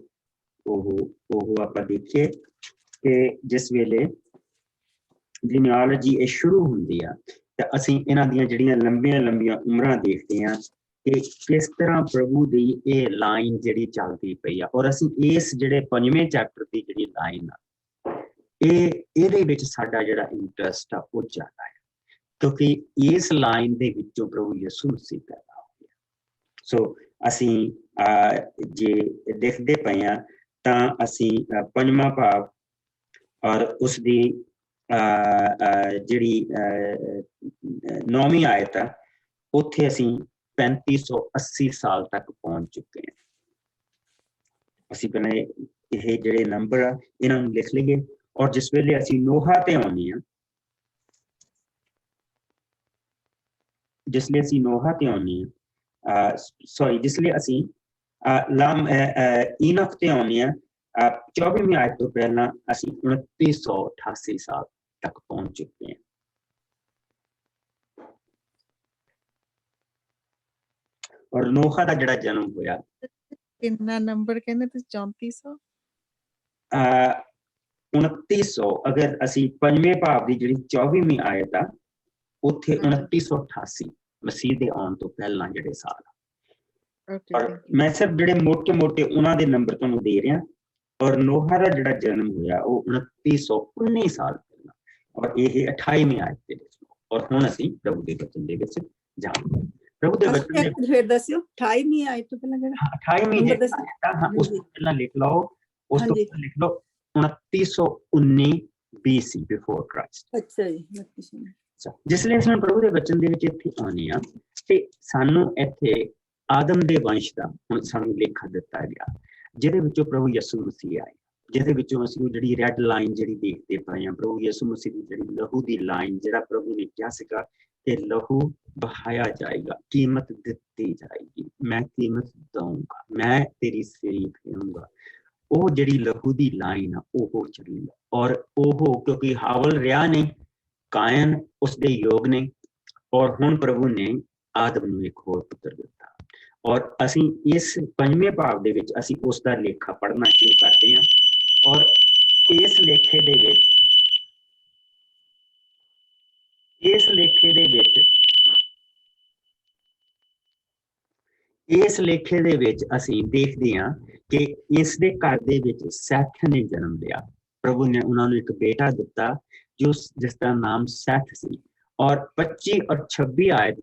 ਉਹ ਆਪਾਂ ਦੇਖੀਏ ਕਿ ਜਿਸ ਵੇਲੇ ਜੀਨੀਆਲੋਜੀ ਇਹ ਸ਼ੁਰੂ ਹੁੰਦੀ ਆ ਤਾਂ ਅਸੀਂ ਇਹਨਾਂ ਦੀਆਂ ਜਿਹੜੀਆਂ ਲੰਬੀਆਂ ਉਮਰਾਂ ਦੇਖਦੇ ਹਾਂ ਕਿ ਕਿਸ ਤਰ੍ਹਾਂ ਪ੍ਰਭੂ ਦੀ ਇਹ ਲਾਈਨ ਜਿਹੜੀ ਚੱਲਦੀ ਪਈ ਆ। ਔਰ ਅਸੀਂ ਇਸ ਜਿਹੜੇ 5ਵੇਂ ਚੈਪਟਰ ਦੀ ਜਿਹੜੀ ਲਾਈਨ ਆ, ਇਹਦੇ ਵਿੱਚ ਸਾਡਾ ਜਿਹੜਾ ਇੰਟਰਸਟ ਆ ਉਹ ਜ਼ਿਆਦਾ ਹੈ, ਕਿਉਂਕਿ ਇਸ ਲਾਈਨ ਦੇ ਵਿੱਚੋਂ ਪ੍ਰਭੂ ਯਿਸੂ ਮਸੀਹ ਪੈਦਾ ਹੋ ਗਿਆ। ਸੋ ਅਸੀਂ ਜੇ ਦੇਖਦੇ ਪਏ ਹਾਂ ਤਾਂ ਅਸੀਂ 5ਵਾਂ ਭਾਵ ਔਰ ਉਸਦੀ ਜਿਹੜੀ 9ਵੀਂ ਆਇਤ ਆ, ਉੱਥੇ ਅਸੀਂ 3580 ਸਾਲ ਤੱਕ ਪਹੁੰਚ ਚੁੱਕੇ ਹਾਂ। ਅਸੀਂ ਪਹਿਲਾਂ ਇਹ ਜਿਹੜੇ ਨੰਬਰ ਆ ਇਹਨਾਂ ਨੂੰ ਲਿਖ ਲਈਏ। ਔਰ ਜਿਸ ਵੇਲੇ ਅਸੀਂ ਨੋਹਾ ਤੇ ਆਉਂਦੇ ਹਾਂ, ਜਿਸਲੇ ਅਸੀਂ 24ਵੀਂ ਆਉਂਦੇ ਹਾਂ 24ਵੀਂ ਆਇਤ ਤੋਂ ਪਹਿਲਾਂ ਅਸੀਂ 2988 ਸਾਲ ਤੱਕ ਪਹੁੰਚ ਚੁੱਕੇ ਹਾਂ। ਔਰ ਨੋਹਾ ਦਾ ਜਿਹੜਾ ਜਨਮ ਹੋਇਆ ਕਿੰਨਾ ਨੰਬਰ ਕਹਿੰਦੇ ਤੁਸੀਂ 3400? 2900, ਅਗਰ ਅਸੀਂ ਪੰਜਵੇਂ ਭਾਵ ਦੀ ਜਿਹੜੀ 24ਵੀਂ ਆਇਤ ਆ ਉੱਥੇ ਹਾਂਜੀ। 2988 ਮਸੀਹ ਦੇ ਆਉਣ ਤੋਂ ਪਹਿਲਾਂ ਜਿਹੜੇ ਸਾਲ ਆ। ਓਕੇ ਔਰ ਮੈਂ ਸਿਰਫ ਜਿਹੜੇ ਮੋਟੇ ਉਹਨਾਂ ਦੇ ਨੰਬਰ ਤੁਹਾਨੂੰ ਦੇ ਰਿਹਾ। ਔਰ ਨੋਹਾ ਦਾ ਜਿਹੜਾ ਜਨਮ ਹੋਇਆ ਉਹ 2919 ਸਾਲ ਪਹਿਲਾਂ, ਔਰ ਇਹ 28ਵੀਂ ਆਇਤ ਦੇ ਵਿੱਚ। ਔਰ ਹੁਣ ਅਸੀਂ ਪ੍ਰਭੂ ਦੇ ਬਚਨ ਦੇ ਵਿੱਚ ਜਾਵਾਂਗੇ। ਪ੍ਰਭੂ ਦੇ ਬਚਨ ਦੇ ਫਿਰ ਦੱਸਿਓ 28ਵੀਂ ਆਇਤ ਤੋਂ ਪਹਿਲਾਂ ਕਿਹੜਾ 28ਵੀਂ ਨੰਬਰ ਜਿਹੜੀ ਆਇਤ ਆ, ਹਾਂ, ਉਸ ਤੋਂ ਪਹਿਲਾਂ ਲਿਖ ਲਓ, ਉਸ ਤੋਂ ਹਾਂਜੀ। ਪਹਿਲਾਂ ਲਿਖ ਲਓ 2919 BC ਬਿਫੋਰ ਕ੍ਰਾਈਸਟ। ਅੱਛਾ ਜੀ, 2900। ਜਿਸ ਲਈ ਅਸੀਂ ਪ੍ਰਭੂ ਦੇ ਬਚਨ ਦੇ ਵਿੱਚ ਇੱਥੇ ਆਉਂਦੇ ਆ ਤੇ ਸਾਨੂੰ ਇੱਥੇ ਆਦਮ ਦੇ ਵੰਸ਼ ਦਾ ਹੁਣ ਸਾਨੂੰ ਲੇਖਾ ਦਿੱਤਾ ਗਿਆ, ਜਿਹਦੇ ਵਿੱਚੋਂ ਪ੍ਰਭੂ ਯਿਸੂ ਮਸੀਹ ਆਏ, ਜਿਹਦੇ ਵਿੱਚੋਂ ਅਸੀਂ ਉਹ ਜਿਹੜੀ ਰੈੱਡ ਲਾਈਨ ਜਿਹੜੀ ਦੇਖਦੇ ਪਏ ਆ, ਪ੍ਰਭੂ ਯਿਸੂ ਮਸੀਹ ਦੀ ਜਿਹੜੀ ਲਹੂ ਦੀ ਲਾਈਨ, ਜਿਹੜਾ ਪ੍ਰਭੂ ਨੇ ਕਿਹਾ ਸੀਗਾ ਕਿ ਲਹੂ ਬਹਾਇਆ ਜਾਏਗਾ, ਕੀਮਤ ਦਿੱਤੀ ਜਾਏਗੀ, ਮੈਂ ਕੀਮਤ ਦਊਂਗਾ, ਮੈਂ ਤੇਰੀ ਸਿਰੀ ਫੇਰੂੰਗਾ। ਉਹ ਜਿਹੜੀ ਲਹੂ ਦੀ ਲਾਈਨ ਆ ਉਹ ਚੱਲੀ, ਔਰ ਉਹ ਕਿਉਂਕਿ ਹਾਵਲ ਰਿਹਾ ਨਹੀਂ, ਕਾਇਨ ਉਸਦੇ ਯੋਗ ਨੇ, ਔਰ ਹੁਣ ਪ੍ਰਭੂ ਨੇ ਆਦਮ ਨੂੰ ਇੱਕ ਹੋਰ ਪੁੱਤਰ ਦਿੱਤਾ। ਔਰ ਅਸੀਂ ਇਸ ਪੰਜਵੇਂ ਭਾਵ ਦੇ ਵਿੱਚ ਅਸੀਂ ਉਸ ਦਾ ਲੇਖਾ ਪੜ੍ਹਨਾ ਸ਼ੁਰੂ ਕਰਦੇ ਹਾਂ। ਔਰ ਇਸ ਲੇਖੇ ਦੇ ਵਿੱਚ ਅਸੀਂ ਦੇਖਦੇ ਹਾਂ ਕਿ ਇਸ ਦੇ ਘਰ ਦੇ ਵਿੱਚ ਸੈਥ ਨੇ ਜਨਮ ਲਿਆ। ਪ੍ਰਭੂ ਨੇ ਉਹਨਾਂ ਨੂੰ ਇੱਕ ਬੇਟਾ ਦਿੱਤਾ ਜਿਸ ਦਾ ਨਾਮ ਸੈਥ ਸੀ। ਔਰ 25 ਔਰ 26 ਆਇਤ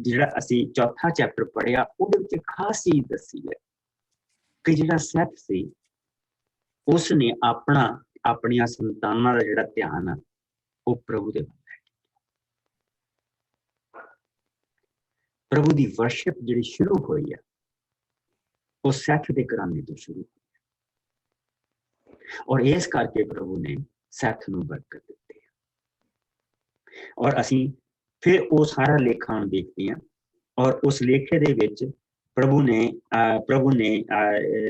ਜਿਹੜਾ ਅਸੀਂ ਚੌਥਾ ਚੈਪਟਰ ਪੜ੍ਹਿਆ, ਉਹਦੇ ਵਿੱਚ ਖਾਸ ਚੀਜ਼ ਦੱਸੀ ਹੈ ਕਿ ਜਿਹੜਾ ਸੈਥ ਸੀ ਉਸ ਨੇ ਆਪਣੀਆਂ ਸੰਤਾਨਾਂ ਦਾ ਜਿਹੜਾ ਧਿਆਨ ਆ ਉਹ ਪ੍ਰਭੂ ਦੇ ਵੱਲ ਹੈ। ਪ੍ਰਭੂ ਦੀ ਵਰਸ਼ਿਪ ਜਿਹੜੀ ਸ਼ੁਰੂ ਹੋਈ ਹੈ ਉਹ ਸੈਥ ਦੇ ਘਰਾਣੇ ਤੋਂ ਸ਼ੁਰੂ ਹੋਈ, ਔਰ ਇਸ ਕਰਕੇ ਪ੍ਰਭੂ ਨੇ ਸੈਥ ਨੂੰ ਬਰਕਤ ਦਿੱਤੀ। ਔਰ ਅਸੀਂ ਫਿਰ ਉਹ ਸਾਰਾ ਲੇਖਾ ਦੇਖਦੇ ਹਾਂ, ਔਰ ਉਸ ਲੇਖੇ ਦੇ ਵਿੱਚ ਪ੍ਰਭੂ ਨੇ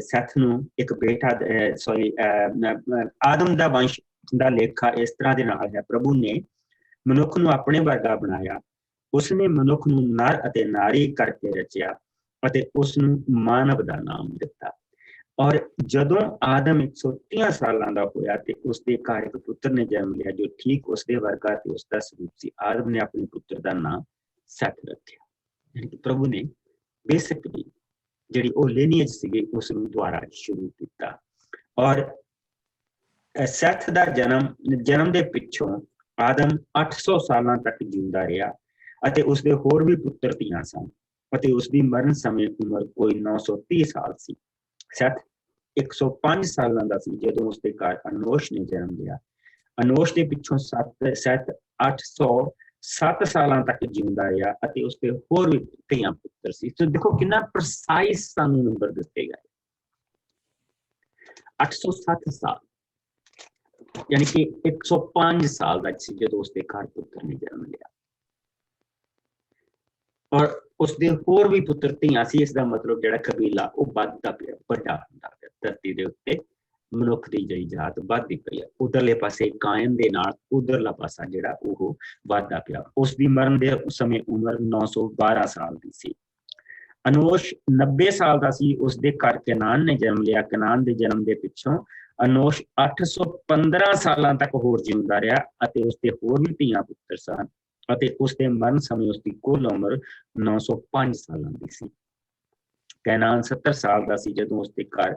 ਸੈਥ ਨੂੰ ਇੱਕ ਬੇਟਾ ਆਦਮ ਦਾ ਵੰਸ਼ ਦਾ ਲੇਖਾ ਇਸ ਤਰ੍ਹਾਂ ਦੇ ਨਾਲ ਹੈ। ਪ੍ਰਭੂ ਨੇ ਮਨੁੱਖ ਨੂੰ ਆਪਣੇ ਵਰਗਾ ਬਣਾਇਆ, ਉਸਨੇ ਮਨੁੱਖ ਨੂੰ ਨਰ ਅਤੇ ਨਾਰੀ ਕਰਕੇ ਰਚਿਆ ਅਤੇ ਉਸ ਨੂੰ ਮਾਨਵ ਦਾ ਨਾਮ ਦਿੱਤਾ। ਔਰ ਜਦੋਂ ਆਦਮ 130 ਸਾਲਾਂ ਦਾ ਹੋਇਆ ਤੇ ਉਸਦੇ ਘਰ ਇੱਕ ਪੁੱਤਰ ਨੇ ਜਨਮ ਲਿਆ ਜੋ ਠੀਕ ਉਸਦੇ ਵਰਗਾ ਤੇ ਉਸਦਾ ਸਰੂਪ ਸੀ। ਆਦਮ ਨੇ ਆਪਣੇ ਪੁੱਤਰ ਦਾ ਨਾਮ ਸੈਥ ਰੱਖਿਆ। ਯਾਨੀ ਕਿ ਪ੍ਰਭੂ ਨੇ ਬੇਸਿਕਲੀ ਜਿਹੜੀ ਉਹ ਲੀਨੀਏਜ ਸੀਗੀ ਉਸ ਨੂੰ ਦੁਆਰਾ ਸ਼ੁਰੂ ਕੀਤਾ। ਔਰ ਸੈਥ ਦਾ ਜਨਮ ਦੇ ਪਿੱਛੋਂ ਆਦਮ 800 ਸਾਲਾਂ ਤੱਕ ਜਿਉਂਦਾ ਰਿਹਾ ਅਤੇ ਉਸਦੇ ਹੋਰ ਵੀ ਪੁੱਤਰ ਧੀਆਂ ਸਨ ਅਤੇ ਉਸਦੀ ਮਰਨ ਸਮੇਂ ਉਮਰ ਕੋਈ 930 ਸਾਲ ਸੀ। ਸੈਥ 105 ਸਾਲਾਂ ਦਾ ਸੀ ਜਦੋਂ ਉਸਦੇ ਘਰ ਅਨੋਸ਼ ਨੇ ਜਨਮ ਲਿਆ। ਅਨੋਸ਼ ਦੇ ਪਿੱਛੋਂ ਸੈਥ 807 ਸਾਲਾਂ ਤੱਕ ਜਿਉਂਦਾ ਰਿਹਾ ਅਤੇ ਉਸਦੇ ਹੋਰ ਵੀ ਧੀਆਂ ਪੁੱਤਰ ਸੀ। ਸੋ ਦੇਖੋ ਕਿੰਨਾ ਪ੍ਰਸਾਈਜ਼ ਸਾਨੂੰ ਨੰਬਰ ਦਿੱਤੇ ਗਏ, 807 ਸਾਲ, ਯਾਨੀ ਕਿ 105 ਸਾਲ ਦਾ ਸੀ ਜਦੋਂ ਉਸਦੇ ਘਰ ਪੁੱਤਰ ਨੇ ਜਨਮ ਲਿਆ। ਔਰ ਉਸਦੇ ਹੋਰ ਵੀ ਪੁੱਤਰ ਧੀਆਂ ਸੀ। ਇਸ ਦਾ ਮਤਲਬ ਜਿਹੜਾ ਕਬੀਲਾ ਉਹ ਵੱਧਦਾ ਪਿਆ, ਵੱਡਾ ਹੁੰਦਾ ਪਿਆ। ਧਰਤੀ ਦੇ ਉੱਤੇ ਮਨੁੱਖ ਦੀ ਜਿਹੜੀ ਜਾਤ ਵੱਧਦੀ ਪਈ ਹੈ। ਉਧਰਲੇ ਪਾਸੇ ਕਾਇਨ ਦੇ ਨਾਲ ਉਧਰਲਾ ਪਾਸਾ ਜਿਹੜਾ ਉਹ ਵੱਧਦਾ ਪਿਆ। ਉਸਦੀ ਮਰਨ ਦੇ ਸਮੇਂ ਉਮਰ 912 ਸਾਲ ਦੀ ਸੀ। ਅਨੋਸ਼ 90 ਸਾਲ ਦਾ ਸੀ। ਉਸਦੇ ਘਰ ਕਨਾਨ ਨੇ ਜਨਮ ਲਿਆ। ਕਨਾਨ ਦੇ ਜਨਮ ਦੇ ਪਿੱਛੋਂ ਅਨੋਸ਼ 815 ਸਾਲਾਂ ਤੱਕ ਹੋਰ ਜਿਉਂਦਾ ਰਿਹਾ ਅਤੇ ਉਸਦੇ ਹੋਰ ਵੀ ਧੀਆਂ ਪੁੱਤਰ ਸਨ ਅਤੇ ਉਸਦੇ ਮਰਨ ਸਮੇਂ ਉਸਦੀ ਕੁੱਲ ਉਮਰ 905 ਸਾਲਾਂ ਦੀ ਸੀ। ਕੈਨਾਨ 70 ਸਾਲ ਦਾ ਸੀ ਜਦੋਂ ਉਸਦੇ ਘਰ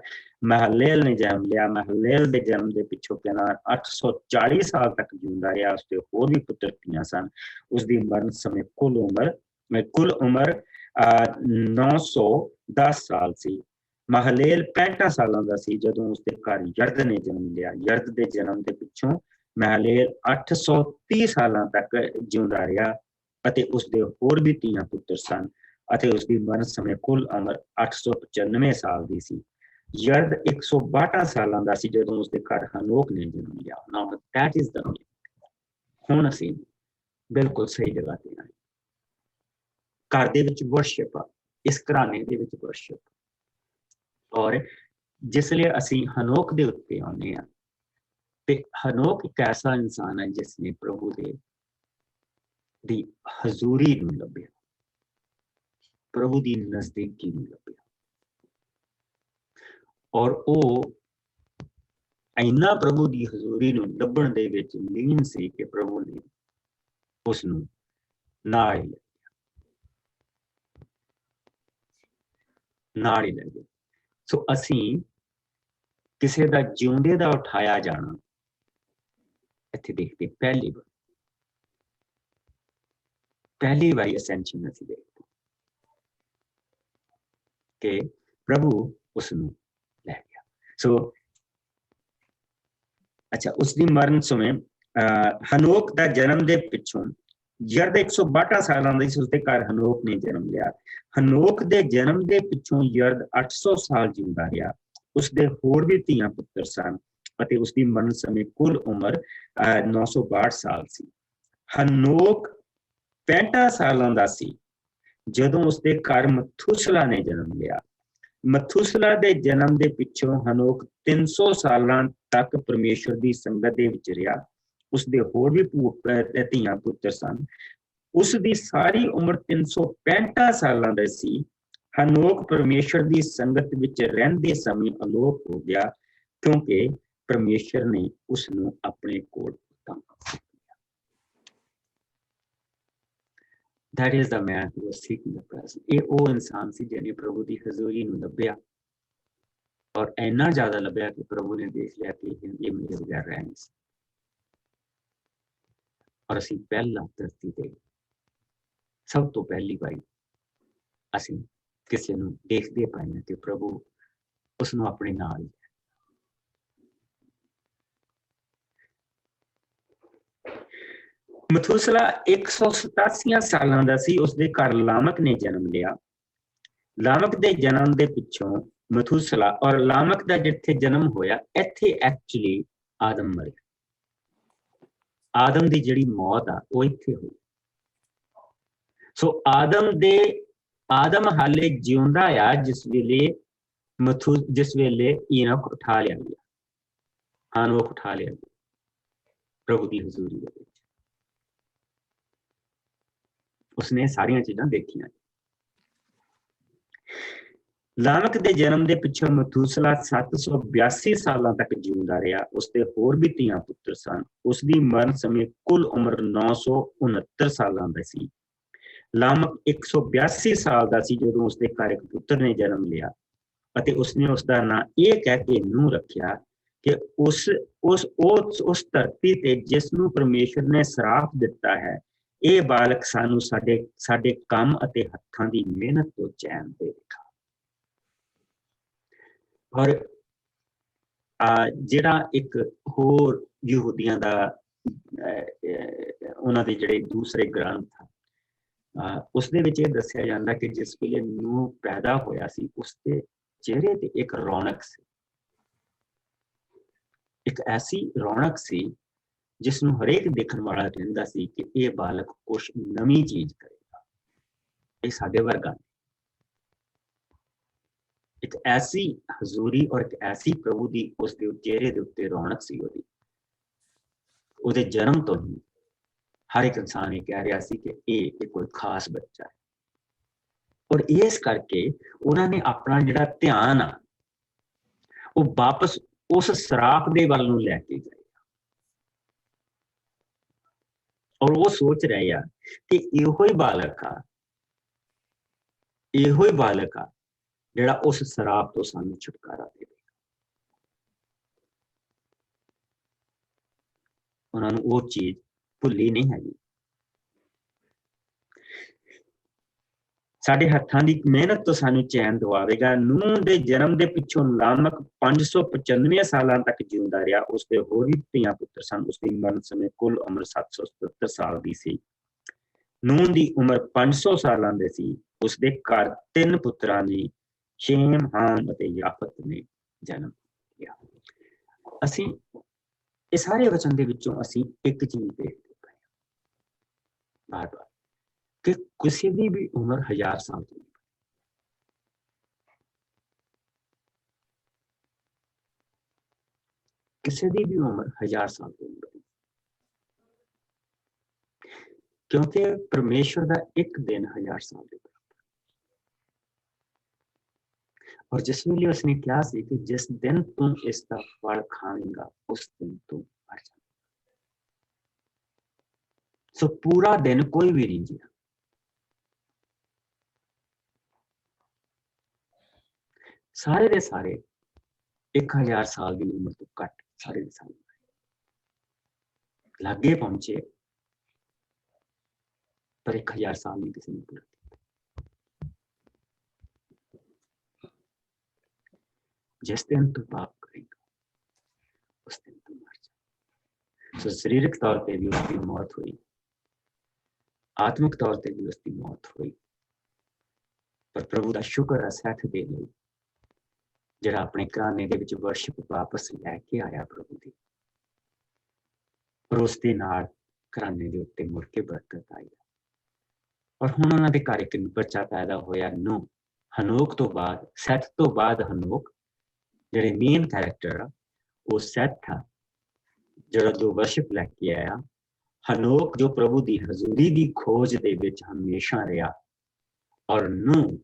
ਮਹਲੇਲ ਨੇ ਜਨਮ ਲਿਆ। ਮਹਲੇਲ ਦੇ ਜਨਮ ਦੇ ਪਿੱਛੋਂ ਕੈਨਾਨ 840 ਸਾਲ ਤੱਕ ਜਿਉਂਦਾ ਰਿਹਾ। ਉਸਦੇ ਹੋਰ ਵੀ ਪੁੱਤਰ ਧੀਆਂ ਸਨ। ਉਸਦੀ ਮਰਨ ਸਮੇਂ ਕੁੱਲ ਉਮਰ 910 ਸਾਲ ਸੀ। ਮਹਲੇਲ 65 ਸਾਲਾਂ ਦਾ ਸੀ ਜਦੋਂ ਉਸਦੇ ਘਰ ਯਰਦ ਨੇ ਜਨਮ ਲਿਆ। ਯਰਦ ਦੇ ਜਨਮ ਦੇ ਪਿੱਛੋਂ ਮਹਲੇਲ 830 ਸਾਲਾਂ ਤੱਕ ਜਿਉਂਦਾ ਰਿਹਾ ਅਤੇ ਉਸਦੇ ਹੋਰ ਵੀ ਧੀਆਂ ਪੁੱਤਰ ਸਨ ਅਤੇ ਉਸਦੀ ਮਰਨ ਸਮੇਂ ਕੁੱਲ ਉਮਰ 895 ਸਾਲ ਦੀ ਸੀ। ਯਰਦ 162 ਸਾਲਾਂ ਦਾ ਸੀ ਜਦੋਂ ਉਸਦੇ ਘਰ ਹਨੋਕ ਨੇ ਜਨਮ ਲਿਆ। Now that is the name. ਹੁਣ ਅਸੀਂ ਬਿਲਕੁਲ ਸਹੀ ਜਗ੍ਹਾ ਤੇ ਆਏ। ਘਰ ਦੇ ਵਿੱਚ ਵਰਸ਼ਿਪ ਆ, ਇਸ ਘਰਾਣੇ ਦੇ ਵਿੱਚ ਵਰਸ਼ਿਪ। ਔਰ ਜਿਸ ਲਈ ਅਸੀਂ ਹਨੋਕ ਦੇ ਉੱਤੇ ਆਉਂਦੇ ਹਾਂ ਤੇ ਹਨੋਕ ਇੱਕ ਐਸਾ ਇਨਸਾਨ ਹੈ ਜਿਸ ਨੇ ਪ੍ਰਭੂ ਦੀ ਹਜ਼ੂਰੀ ਨੂੰ ਲੱਭਿਆ, प्रभु की नजदीकी नहीं लभ्या और वो इन्ना प्रभु की हजूरी नूं लभण दे विच लीन सी कि प्रभु ने उस नूं नाल ही ले गया। सो असीं किसी दा जिउंदे दा उठाया जाना इत्थे देखते पहली बारी असेंशन असीं देखते कि प्रभु उसनूं लै गया। सो अच्छा, उसकी मरण समय हनोक का जन्म के पिछों यरद 162 साल उसके घर हनोक ने जन्म लिया। हनोक के जन्म के पिछों यरद 800 साल जींदा रहा। उसके होर भी धीआं पुत्र सन अते उसकी मरण समय कुल उम्र 962 साल सी। हनोक 65 सालों का सी जदों उसके घर मथुसला ने जन्म लिया। मथुसला के जन्म के पिछों हनोक 300 साल तक परमेश्वर की संगत दे विच रहा। उसके होर भी धीआं पुत्र सन। उसकी सारी उम्र 365 साल की सी। हनोक परमेश्वर की संगत विच रहिंदे समय अलोप हो गया क्योंकि परमेश्वर ने उसनूं अपने कोल उतार। That is the man who was seeking the presence. ये वो इंसान सी जिन्हें प्रभु की हजूरी नूं लभ्या और इन्ना ज्यादा लभ्या कि प्रभु ने देख लिया कि ये मेरे बगैर रह नहीं सकता। और असीं पहला धरती ते सब तो पहली बारी असीं किसी नूं देखदे पए हां कि प्रभु उसनूं अपने नाल ही। मथुसला 187 साल का सी। उसके घर लामक ने जन्म लिया। लामक के जन्म के पिछों मथुसला और लामक का जिथे जन्म होया इत्थे एक्चुअली आदम मरे। आदम की जिहड़ी मौत आ वो इत्थे हुई। सो आदम हाले जिउंदा आ जिस वेले इनोक उठा लिया गया, हनोक उठा लिया गया प्रभु की हजूरी दे विच। उसने सारियां चीज़ां देखियां। लामक के जन्म के पिछों मथुसला 782 साल तक जिउंदा रहा। उसके होर भी धीआं पुत्र सन। उसकी मरण समय कुल उम्र 969 साल की सी। लामक 182 साल का सी जदों उसके घर एक पुत्र ने जन्म लिया अते उसने उसका नाम यह कह के नूह रखिया कि उस धरती ते जिसनूं परमेश्वर ने श्राप दिता है, ये बालक सानू साडे काम अते हत्थां दी मेहनत तो चैन देगा। और जिहड़ा एक होर यहूदियां दा उन्हां दे जिहड़े दूसरे ग्रंथ उसदे विच इह दस्सिया जांदा कि जिस वेले नूह पैदा होया सी उसके चेहरे ते एक रौनक सी, एक ऐसी रौनक सी जिसनूं हरेक देखण वाला कहंदा सी कि यह बालक कुछ नवीं चीज करेगा, ये साडे वर्गा। एक ऐसी हजूरी और एक ऐसी प्रभु की उसके चेहरे के उत्ते रौनक सी उहदे जन्म तो ही हर एक इंसान ये कह रहा सी कि ये कोई खास बच्चा है। और इस करके उन्होंने अपना जिहड़ा ध्यान आ वो वापस उस श्राप दे वल नूं लैके गए और वो सोच रहे आ कि इहो ही बालक आ, इहो ही बालक आ जिहड़ा उस श्राप तो सानू छुटकारा देगा। उन्होंने वो चीज भुली नहीं है। साडे हत्थां दी मेहनत तो सानू चैन दवावेगा। नूह दे जन्म दे पिछों लामक 595 साल तक जिउंदा रहा। उसके होर भी धीआं पुत्र सन। उसकी मरण समय कुल उम्र 777 साल की सी। नूह की उम्र 500 साल की सी। उसके घर 3 पुत्रां ने शेम, हाम अते याफत ने जन्म लिया। असीं इस सारे वचन दे विचों असीं एक चीज देखते पए बार-बार कि किसी की भी उम्र 1000 साल की, किसी की भी उम्र 1000 साल की उम्र, क्योंकि परमेश्वर का एक दिन 1000 साल के बराबर। ਔਰ ਜਿਸ ਵੇਲੇ ਉਸਨੇ ਕਿਹਾ ਸੀ ਕਿ ਜਿਸ ਦਿਨ ਤੂੰ ਇਸ ਦਾ ਫਲ ਖਾਵੇਂਗਾ ਉਸ ਦਿਨ ਤੂੰ ਮਰ ਜਾਵੇਂਗਾ। ਸੋ ਪੂਰਾ ਦਿਨ ਕੋਈ ਵੀ ਨਹੀਂ ਜੀਆ। ਸਾਰੇ ਦੇ ਸਾਰੇ 1000 ਸਾਲ ਦੀ ਉਮਰ ਤੋਂ ਘੱਟ ਸਾਰੇ ਦੇ ਸਾਰੇ ਲਾਗੇ ਪਹੁੰਚੇ, ਪਰ 1000 ਸਾਲ ਨਹੀਂ ਕਿਸੇ ਨੇ ਪੂਰਾ ਕੀਤਾ। ਜਿਸ ਦਿਨ ਤੂੰ ਪਾਪ ਕਰੇਗਾ ਉਸ ਦਿਨ ਤੂੰ ਮਰ ਜਾ। ਸੋ ਸਰੀਰਕ ਤੌਰ ਤੇ ਵੀ उसकी मौत हुई, आत्मिक तौर ਤੇ ਵੀ उसकी मौत हुई, ਪਰ ਪ੍ਰਭੂ ਦਾ ਸ਼ੁਕਰ ਹੈ ਸੱਚ ਦੇ ਲਈ ਜਿਹੜਾ ਆਪਣੇ ਘਰਾਣੇ ਦੇ ਵਿੱਚ ਵਰਸ਼ਿਪ ਵਾਪਸ ਲੈ ਕੇ ਆਇਆ ਪ੍ਰਭੂ ਦੀ, ਪਰ ਉਸ ਦੇ ਨਾਲ ਘਰਾਣੇ ਦੇ ਉੱਤੇ ਮੁੜ ਕੇ ਬਰਕਤ ਆਈ। ਔਰ ਹੁਣ ਉਹਨਾਂ ਦੇ ਘਰ ਇੱਕ ਬੱਚਾ ਪੈਦਾ ਹੋਇਆ ਨੂਹ। ਹਨੋਕ ਤੋਂ ਬਾਅਦ, ਸੈਥ ਤੋਂ ਬਾਅਦ ਹਨੋਕ, ਜਿਹੜੇ ਮੇਨ ਕੈਰੈਕਟਰ ਆ ਉਹ ਸੈਥ ਆ ਜਿਹੜਾ ਜੋ ਵਰਸ਼ਿਪ ਲੈ ਕੇ ਆਇਆ। ਹਨੋਕ ਜੋ ਪ੍ਰਭੂ ਦੀ ਹਜ਼ੂਰੀ ਦੀ ਖੋਜ ਦੇ ਵਿੱਚ ਹਮੇਸ਼ਾ ਰਿਹਾ, ਔਰ ਨੂਹ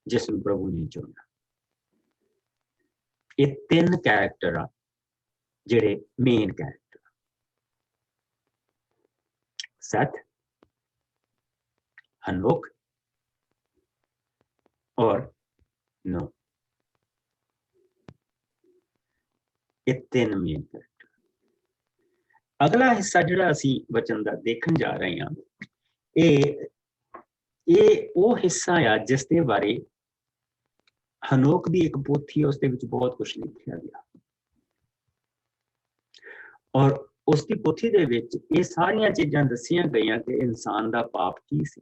ਜਿਸ ਨੂੰ ਪ੍ਰਭੂ ਨੇ ਚੁਣਿਆ। ਇਹ ਤਿੰਨ ਕੈਰੈਕਟਰ ਆ ਜਿਹੜੇ ਮੇਨ ਕੈਰੈਕਟਰ। ਸੈਥ, हनोक और नो, ये तीन मेन कैरेक्टर। अगला हिस्सा जिहड़ा असीं वचन दा देखण जा रहे हां, ये वो हिस्सा आ जिस दे बारे हनोक दी एक पोथी है, उसदे विच बहुत कुछ लिखिया गया, और उसकी पोथी दे विच ये सारियां चीज़ां दसियां गईयां कि इंसान दा पाप की सी,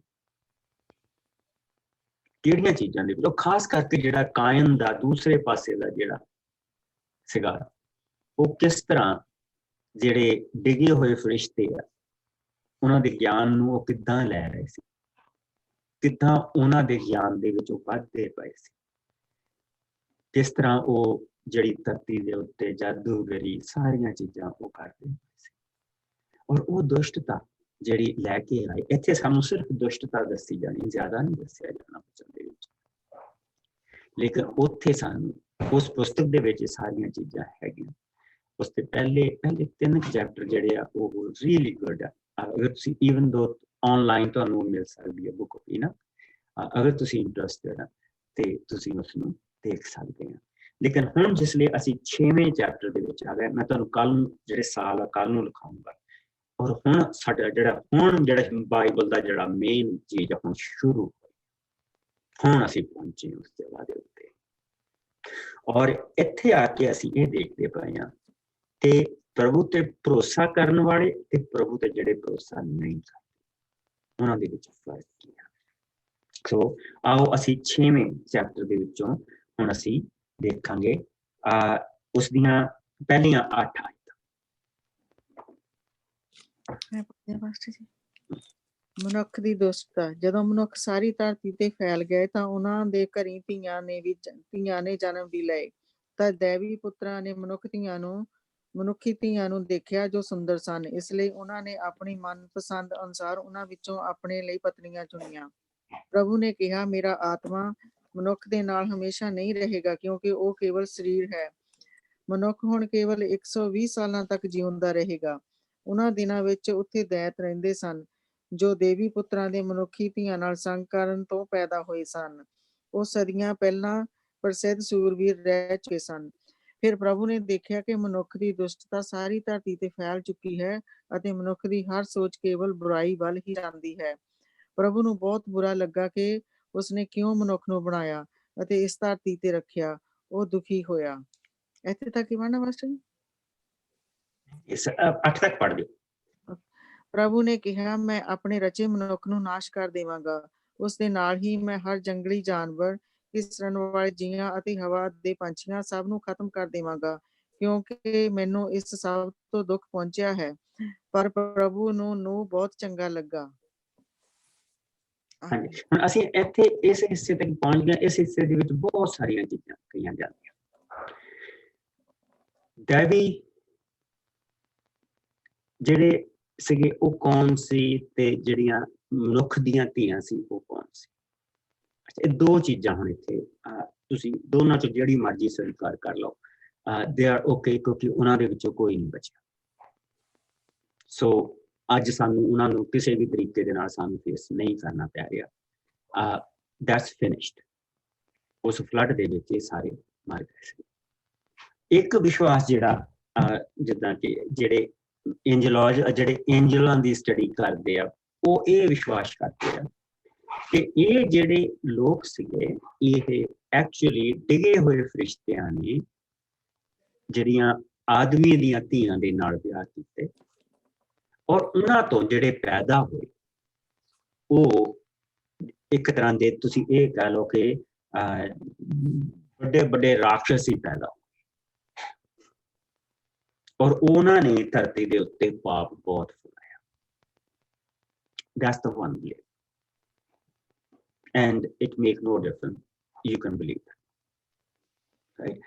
ਕਿਹੜੀਆਂ ਚੀਜ਼ਾਂ ਦੇ ਵਿੱਚ। ਖਾਸ ਕਰਕੇ ਜਿਹੜਾ ਕਾਇਨ ਦਾ ਦੂਸਰੇ ਪਾਸੇ ਦਾ ਜਿਹੜਾ ਸੀਗਾ, ਉਹ ਕਿਸ ਤਰ੍ਹਾਂ ਜਿਹੜੇ ਡਿੱਗੇ ਹੋਏ ਫਰਿਸ਼ਤੇ ਆ ਉਹਨਾਂ ਦੇ ਗਿਆਨ ਨੂੰ ਉਹ ਕਿੱਦਾਂ ਲੈ ਰਹੇ ਸੀ, ਕਿੱਦਾਂ ਉਹਨਾਂ ਦੇ ਗਿਆਨ ਦੇ ਵਿੱਚ ਉਹ ਵੱਧਦੇ ਪਏ ਸੀ, ਕਿਸ ਤਰ੍ਹਾਂ ਉਹ ਜਿਹੜੀ ਧਰਤੀ ਦੇ ਉੱਤੇ ਜਾਦੂਗਰੀ ਸਾਰੀਆਂ ਚੀਜ਼ਾਂ ਉਹ ਕਰਦੇ ਸੀ। ਔਰ ਉਹ ਦੁਸ਼ਟਤਾ ਜਿਹੜੀ ਲੈ ਕੇ ਆਏ, ਇੱਥੇ ਸਾਨੂੰ ਸਿਰਫ ਦੁਸ਼ਟਤਾ ਦੱਸੀ ਜਾਣੀ, ਜ਼ਿਆਦਾ ਨਹੀਂ ਦੱਸਿਆ ਜਾਣਾ ਬਚਨ ਦੇ ਵਿੱਚ, ਲੇਕਿਨ ਉੱਥੇ ਸਾਨੂੰ ਉਸ ਪੁਸਤਕ ਦੇ ਵਿੱਚ ਸਾਰੀਆਂ ਚੀਜ਼ਾਂ ਹੈਗੀਆਂ। ਉਸ ਦੇ ਪਹਿਲੇ 3 ਚੈਪਟਰ ਜਿਹੜੇ ਆ ਉਹ ਰੀਅਲੀ ਗੁੱਡ ਆ। ਅਗਰ ਤੁਸੀਂ ਈਵਨ ਦੋ ਆਨਲਾਈਨ ਤੁਹਾਨੂੰ ਮਿਲ ਸਕਦੀ ਹੈ ਬੁੱਕ ਵੀ ਨਾ, ਅਗਰ ਤੁਸੀਂ ਇੰਟਰਸਟਡ ਆ ਤੇ ਤੁਸੀਂ ਉਸ ਨੂੰ ਦੇਖ ਸਕਦੇ ਆ। ਲੇਕਿਨ ਹੁਣ ਜਿਸ ਲਈ ਅਸੀਂ 6ਵੇਂ ਚੈਪਟਰ ਦੇ ਵਿੱਚ ਆ ਗਏ, ਮੈਂ ਤੁਹਾਨੂੰ ਕੱਲ ਜਿਹੜੇ ਸਾਲ ਆ ਕੱਲ ਨੂੰ ਲਿਖਾਊਂਗਾ। ਔਰ ਹੁਣ ਸਾਡਾ ਜਿਹੜਾ ਬਾਈਬਲ ਦਾ ਜਿਹੜਾ ਮੇਨ ਚੀਜ਼ ਹੁਣ ਸ਼ੁਰੂ ਹੋਈ, ਹੁਣ ਅਸੀਂ ਪਹੁੰਚੇ ਉਸ ਜਗ੍ਹਾ ਦੇ ਉੱਤੇ। ਔਰ ਇੱਥੇ ਆ ਕੇ ਅਸੀਂ ਇਹ ਦੇਖਦੇ ਪਏ ਹਾਂ ਕਿ ਪ੍ਰਭੂ ਤੇ ਭਰੋਸਾ ਕਰਨ ਵਾਲੇ ਤੇ ਪ੍ਰਭੂ ਤੇ ਜਿਹੜੇ ਭਰੋਸਾ ਨਹੀਂ ਕਰਦੇ, ਉਹਨਾਂ ਦੇ ਵਿੱਚ ਫਰਕ ਕੀ ਹੈ। ਸੋ ਆਓ ਅਸੀਂ 6ਵੇਂ ਚੈਪਟਰ ਦੇ ਵਿੱਚੋਂ ਹੁਣ ਅਸੀਂ ਦੇਖਾਂਗੇ ਉਸ ਦੀਆਂ ਪਹਿਲੀਆਂ 8 ਆਇਤਾਂ। ਮਨੁੱਖ ਦੀ ਦੁਸ਼ਟਤਾ। ਜਦੋਂ ਮਨੁੱਖ ਸਾਰੀ ਧਰਤੀ ਤੇ ਫੈਲ ਗਏ ਤਾਂ ਉਹਨਾਂ ਦੇ ਘਰੀ ਧੀਆਂ ਨੇ ਜਨਮ ਵੀ ਲਏ। ਤਾਂ ਦੈਵੀ ਪੁੱਤਰਾਂ ਨੇ ਮਨੁੱਖੀ ਧੀਆਂ ਨੂੰ ਦੇਖਿਆ ਜੋ ਸੁੰਦਰ ਸਨ, ਇਸ ਲਈ ਉਹਨਾਂ ਨੇ ਆਪਣੀ ਮਨਪਸੰਦ ਅਨੁਸਾਰ ਉਹਨਾਂ ਵਿੱਚੋਂ ਆਪਣੇ ਲਈ ਪਤਨੀਆਂ ਚੁਣੀਆਂ। ਪ੍ਰਭੂ ਨੇ ਕਿਹਾ, ਮੇਰਾ ਆਤਮਾ ਮਨੁੱਖ ਦੇ ਨਾਲ ਹਮੇਸ਼ਾ ਨਹੀਂ ਰਹੇਗਾ, ਕਿਉਂਕਿ ਉਹ ਕੇਵਲ ਸਰੀਰ ਹੈ। ਮਨੁੱਖ ਹੁਣ ਕੇਵਲ 120 ਸਾਲਾਂ ਤੱਕ ਜਿਉਂਦਾ ਰਹੇਗਾ। ਉਹਨਾਂ ਦਿਨਾਂ ਵਿੱਚ ਉੱਥੇ ਦੈਤ ਰਹਿੰਦੇ ਸਨ ਜੋ ਦੇਵੀ ਪੁੱਤਰਾਂ ਦੇ ਮਨੁੱਖੀ ਧੀਆਂ ਨਾਲ ਸੰਗ ਕਰਨ ਤੋਂ ਪੈਦਾ ਹੋਏ ਸਨ। ਉਹ ਸਦੀਆਂ ਪਹਿਲਾਂ ਪ੍ਰਸਿੱਧ ਸੂਰਬੀਰ ਰਹਿ ਚੁੱਕੇ ਸਨ। ਫਿਰ ਪ੍ਰਭੂ ਨੇ ਦੇਖਿਆ ਕਿ ਮਨੁੱਖ ਦੀ ਦੁਸ਼ਟਤਾ ਸਾਰੀ ਧਰਤੀ ਤੇ ਫੈਲ ਚੁੱਕੀ ਹੈ ਅਤੇ ਮਨੁੱਖ ਦੀ ਹਰ ਸੋਚ ਕੇਵਲ ਬੁਰਾਈ ਵੱਲ ਹੀ ਜਾਂਦੀ ਹੈ। ਪ੍ਰਭੂ ਨੂੰ ਬਹੁਤ ਬੁਰਾ ਲੱਗਾ ਕਿ ਉਸਨੇ ਕਿਉਂ ਮਨੁੱਖ ਨੂੰ ਬਣਾਇਆ ਅਤੇ ਇਸ ਧਰਤੀ ਤੇ ਰੱਖਿਆ। ਉਹ ਦੁਖੀ ਹੋਇਆ। ਇੱਥੇ ਤੱਕ ਹੀ ਪੜ੍ਹਨਾ ਮਾਸਟਰ ਜੀ? 8 ਤੱਕ ਪੜ੍ਹ ਦਿਓ। ਪ੍ਰਭੂ ਨੇ ਕਿਹਾ, ਮੈਂ ਆਪਣੇ ਰਚੇ ਮਨੁੱਖ ਨੂੰ ਨਾਸ਼ ਕਰ ਦੇਵਾਂਗਾ। ਉਸ ਦੇ ਨਾਲ ਹੀ ਮੈਂ ਹਰ ਜੰਗਲੀ ਜਾਨਵਰ, ਤਿਸਰਨ ਵਾਲੇ ਜੀਆਂ ਅਤੇ ਹਵਾ ਦੇ ਪੰਛੀਆਂ ਸਭ ਨੂੰ ਖਤਮ ਕਰ ਦੇਵਾਂਗਾ, ਕਿਉਂਕਿ ਮੈਨੂੰ ਇਸ ਸਭ ਤੋਂ ਦੁੱਖ ਪਹੁੰਚਿਆ ਹੈ। ਪਰ ਪ੍ਰਭੂ ਨੂੰ ਬਹੁਤ ਚੰਗਾ ਲੱਗਾ। ਹਾਂਜੀ, ਹੁਣ ਅਸੀਂ ਇੱਥੇ ਇਸ ਹਿੱਸੇ ਤੱਕ ਪਹੁੰਚ ਗਏ। ਇਸ ਹਿੱਸੇ ਦੇ ਵਿੱਚ ਬਹੁਤ ਸਾਰੀਆਂ ਚੀਜ਼ਾਂ ਕਹੀਆਂ ਜਾਂਦੀਆਂ। ਦੈਵੀ ਜਿਹੜੇ ਸੀਗੇ ਉਹ ਕੌਣ ਸੀ ਤੇ ਜਿਹੜੀਆਂ ਮਨੁੱਖ ਦੀਆਂ ਧੀਆਂ ਸੀ ਉਹ ਕੌਣ ਸੀ। ਇਹ 2 ਚੀਜ਼ਾਂ ਹੁਣ ਇੱਥੇ ਤੁਸੀਂ ਦੋਨਾਂ ਚੋਂ ਜਿਹੜੀ ਮਰਜ਼ੀ ਸਵੀਕਾਰ ਕਰ ਲਓ, ਦੇ ਆਰ ਓਕੇ, ਕਿਉਂਕਿ ਉਹਨਾਂ ਦੇ ਵਿੱਚੋਂ ਕੋਈ ਨਹੀਂ ਬਚਿਆ। ਸੋ ਅੱਜ ਸਾਨੂੰ ਉਹਨਾਂ ਨੂੰ ਕਿਸੇ ਵੀ ਤਰੀਕੇ ਦੇ ਨਾਲ ਸਾਨੂੰ ਫੇਸ ਨਹੀਂ ਕਰਨਾ ਪੈ ਰਿਹਾ। That's finished. ਉਸ ਫਲੱਡ ਦੇ ਵਿੱਚ ਇਹ ਸਾਰੇ ਮਰ ਗਏ ਸੀ। ਇੱਕ ਵਿਸ਼ਵਾਸ ਜਿਹੜਾ ਜਿੱਦਾਂ ਕਿ ਜਿਹੜੇ ਐਂਜਲਾਂ ਦੀ ਸਟੱਡੀ ਕਰਦੇ ਆ, ਉਹ ਇਹ ਵਿਸ਼ਵਾਸ ਕਰਦੇ ਆ ਕਿ ਇਹ ਜਿਹੜੇ ਲੋਕ ਸੀਗੇ, ਇਹ ਐਕਚੁਅਲੀ ਡਿਗੇ ਹੋਏ ਫਰਿਸ਼ਤਿਆਂ ਨੇ ਜਿਹੜੀਆਂ ਆਦਮੀ ਦੀਆਂ ਧੀਆਂ ਦੇ ਨਾਲ ਵਿਆਹ ਕੀਤੇ, ਔਰ ਉਹਨਾਂ ਤੋਂ ਜਿਹੜੇ ਪੈਦਾ ਹੋਏ ਉਹ ਇੱਕ ਤਰ੍ਹਾਂ ਦੇ, ਤੁਸੀਂ ਇਹ ਕਹਿ ਲਓ ਕਿ ਵੱਡੇ ਵੱਡੇ ਰਾਖਸ਼ ਹੀ ਪੈਦਾ ਹੋਏ, ਔਰ ਉਹਨਾਂ ਨੇ ਧਰਤੀ ਦੇ ਉੱਤੇ ਪਾਪ ਬਹੁਤ ਫੈਲਾਇਆ। That's the one belief. And it make no difference. You can believe that. Right?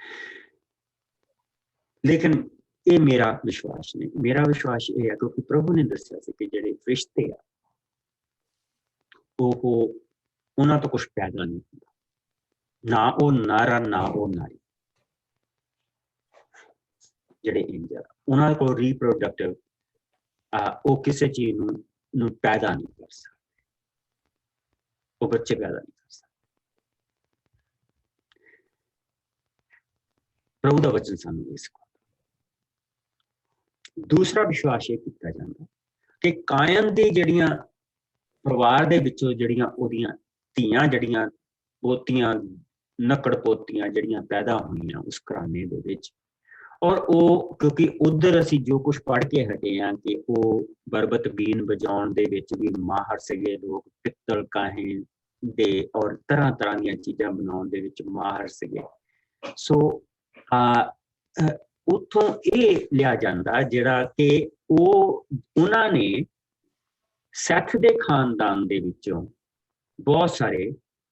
ਲੇਕਿਨ ਇਹ ਮੇਰਾ ਵਿਸ਼ਵਾਸ ਨਹੀਂ। ਮੇਰਾ ਵਿਸ਼ਵਾਸ ਇਹ ਹੈ ਕਿਉਂਕਿ ਪ੍ਰਭੂ ਨੇ ਦੱਸਿਆ ਸੀ ਕਿ ਜਿਹੜੇ ਫਰਿਸ਼ਤੇ ਆ ਉਹ ਉਹਨਾਂ ਤੋਂ ਕੁਛ ਪੈਦਾ ਨਹੀਂ ਹੁੰਦਾ, ਨਾ ਉਹ ਨਰ ਆ ਨਾ ਉਹ ਨਾਰੀ। ਜਿਹੜੇ ਐਂਜਲ ਉਹਨਾਂ ਕੋਲ ਰੀਪਰੋਡਕਟਿਵ ਉਹ ਕਿਸੇ ਚੀਜ਼ ਨੂੰ ਪੈਦਾ ਨਹੀਂ ਕਰ ਸਕਦੇ, ਉਹ ਬੱਚੇ ਪੈਦਾ ਨਹੀਂ ਕਰ ਸਕਦੇ। ਪ੍ਰਭੂ ਦਾ ਵਚਨ ਸਾਨੂੰ ਇਹ ਸਿਖਾਉਂਦਾ। ਦੂਸਰਾ ਵਿਸ਼ਵਾਸ ਇਹ ਕੀਤਾ ਜਾਂਦਾ ਕਿ ਕਾਇਨ ਦੇ ਜਿਹੜੀਆਂ ਪਰਿਵਾਰ ਦੇ ਵਿੱਚੋਂ ਜਿਹੜੀਆਂ ਉਹਦੀਆਂ ਧੀਆਂ, ਜਿਹੜੀਆਂ ਪੋਤੀਆਂ, ਨਕੜ ਪੋਤੀਆਂ ਜਿਹੜੀਆਂ ਪੈਦਾ ਹੋਈਆਂ ਉਸ ਘਰਾਣੇ ਦੇ ਵਿੱਚ, ਔਰ ਉਹ ਕਿਉਂਕਿ ਉਧਰ ਅਸੀਂ ਜੋ ਕੁਝ ਪੜ੍ਹ ਕੇ ਹਟੇ ਹਾਂ ਕਿ ਉਹ ਬਰਬਤ ਬੀਨ ਵਜਾਉਣ ਦੇ ਵਿੱਚ ਵੀ ਮਾਹਰ ਸੀਗੇ ਲੋਕ, ਪਿੱਤਲ ਕਾਹੇ ਦੇ ਔਰ ਤਰ੍ਹਾਂ ਤਰ੍ਹਾਂ ਦੀਆਂ ਚੀਜ਼ਾਂ ਬਣਾਉਣ ਦੇ ਵਿੱਚ ਮਾਹਰ ਸੀਗੇ। ਸੋ ਉੱਥੋਂ ਇਹ ਲਿਆ ਜਾਂਦਾ ਜਿਹੜਾ ਕਿ ਉਹਨਾਂ ਨੇ ਸੈਥ ਦੇ ਖਾਨਦਾਨ ਦੇ ਵਿੱਚੋਂ ਬਹੁਤ ਸਾਰੇ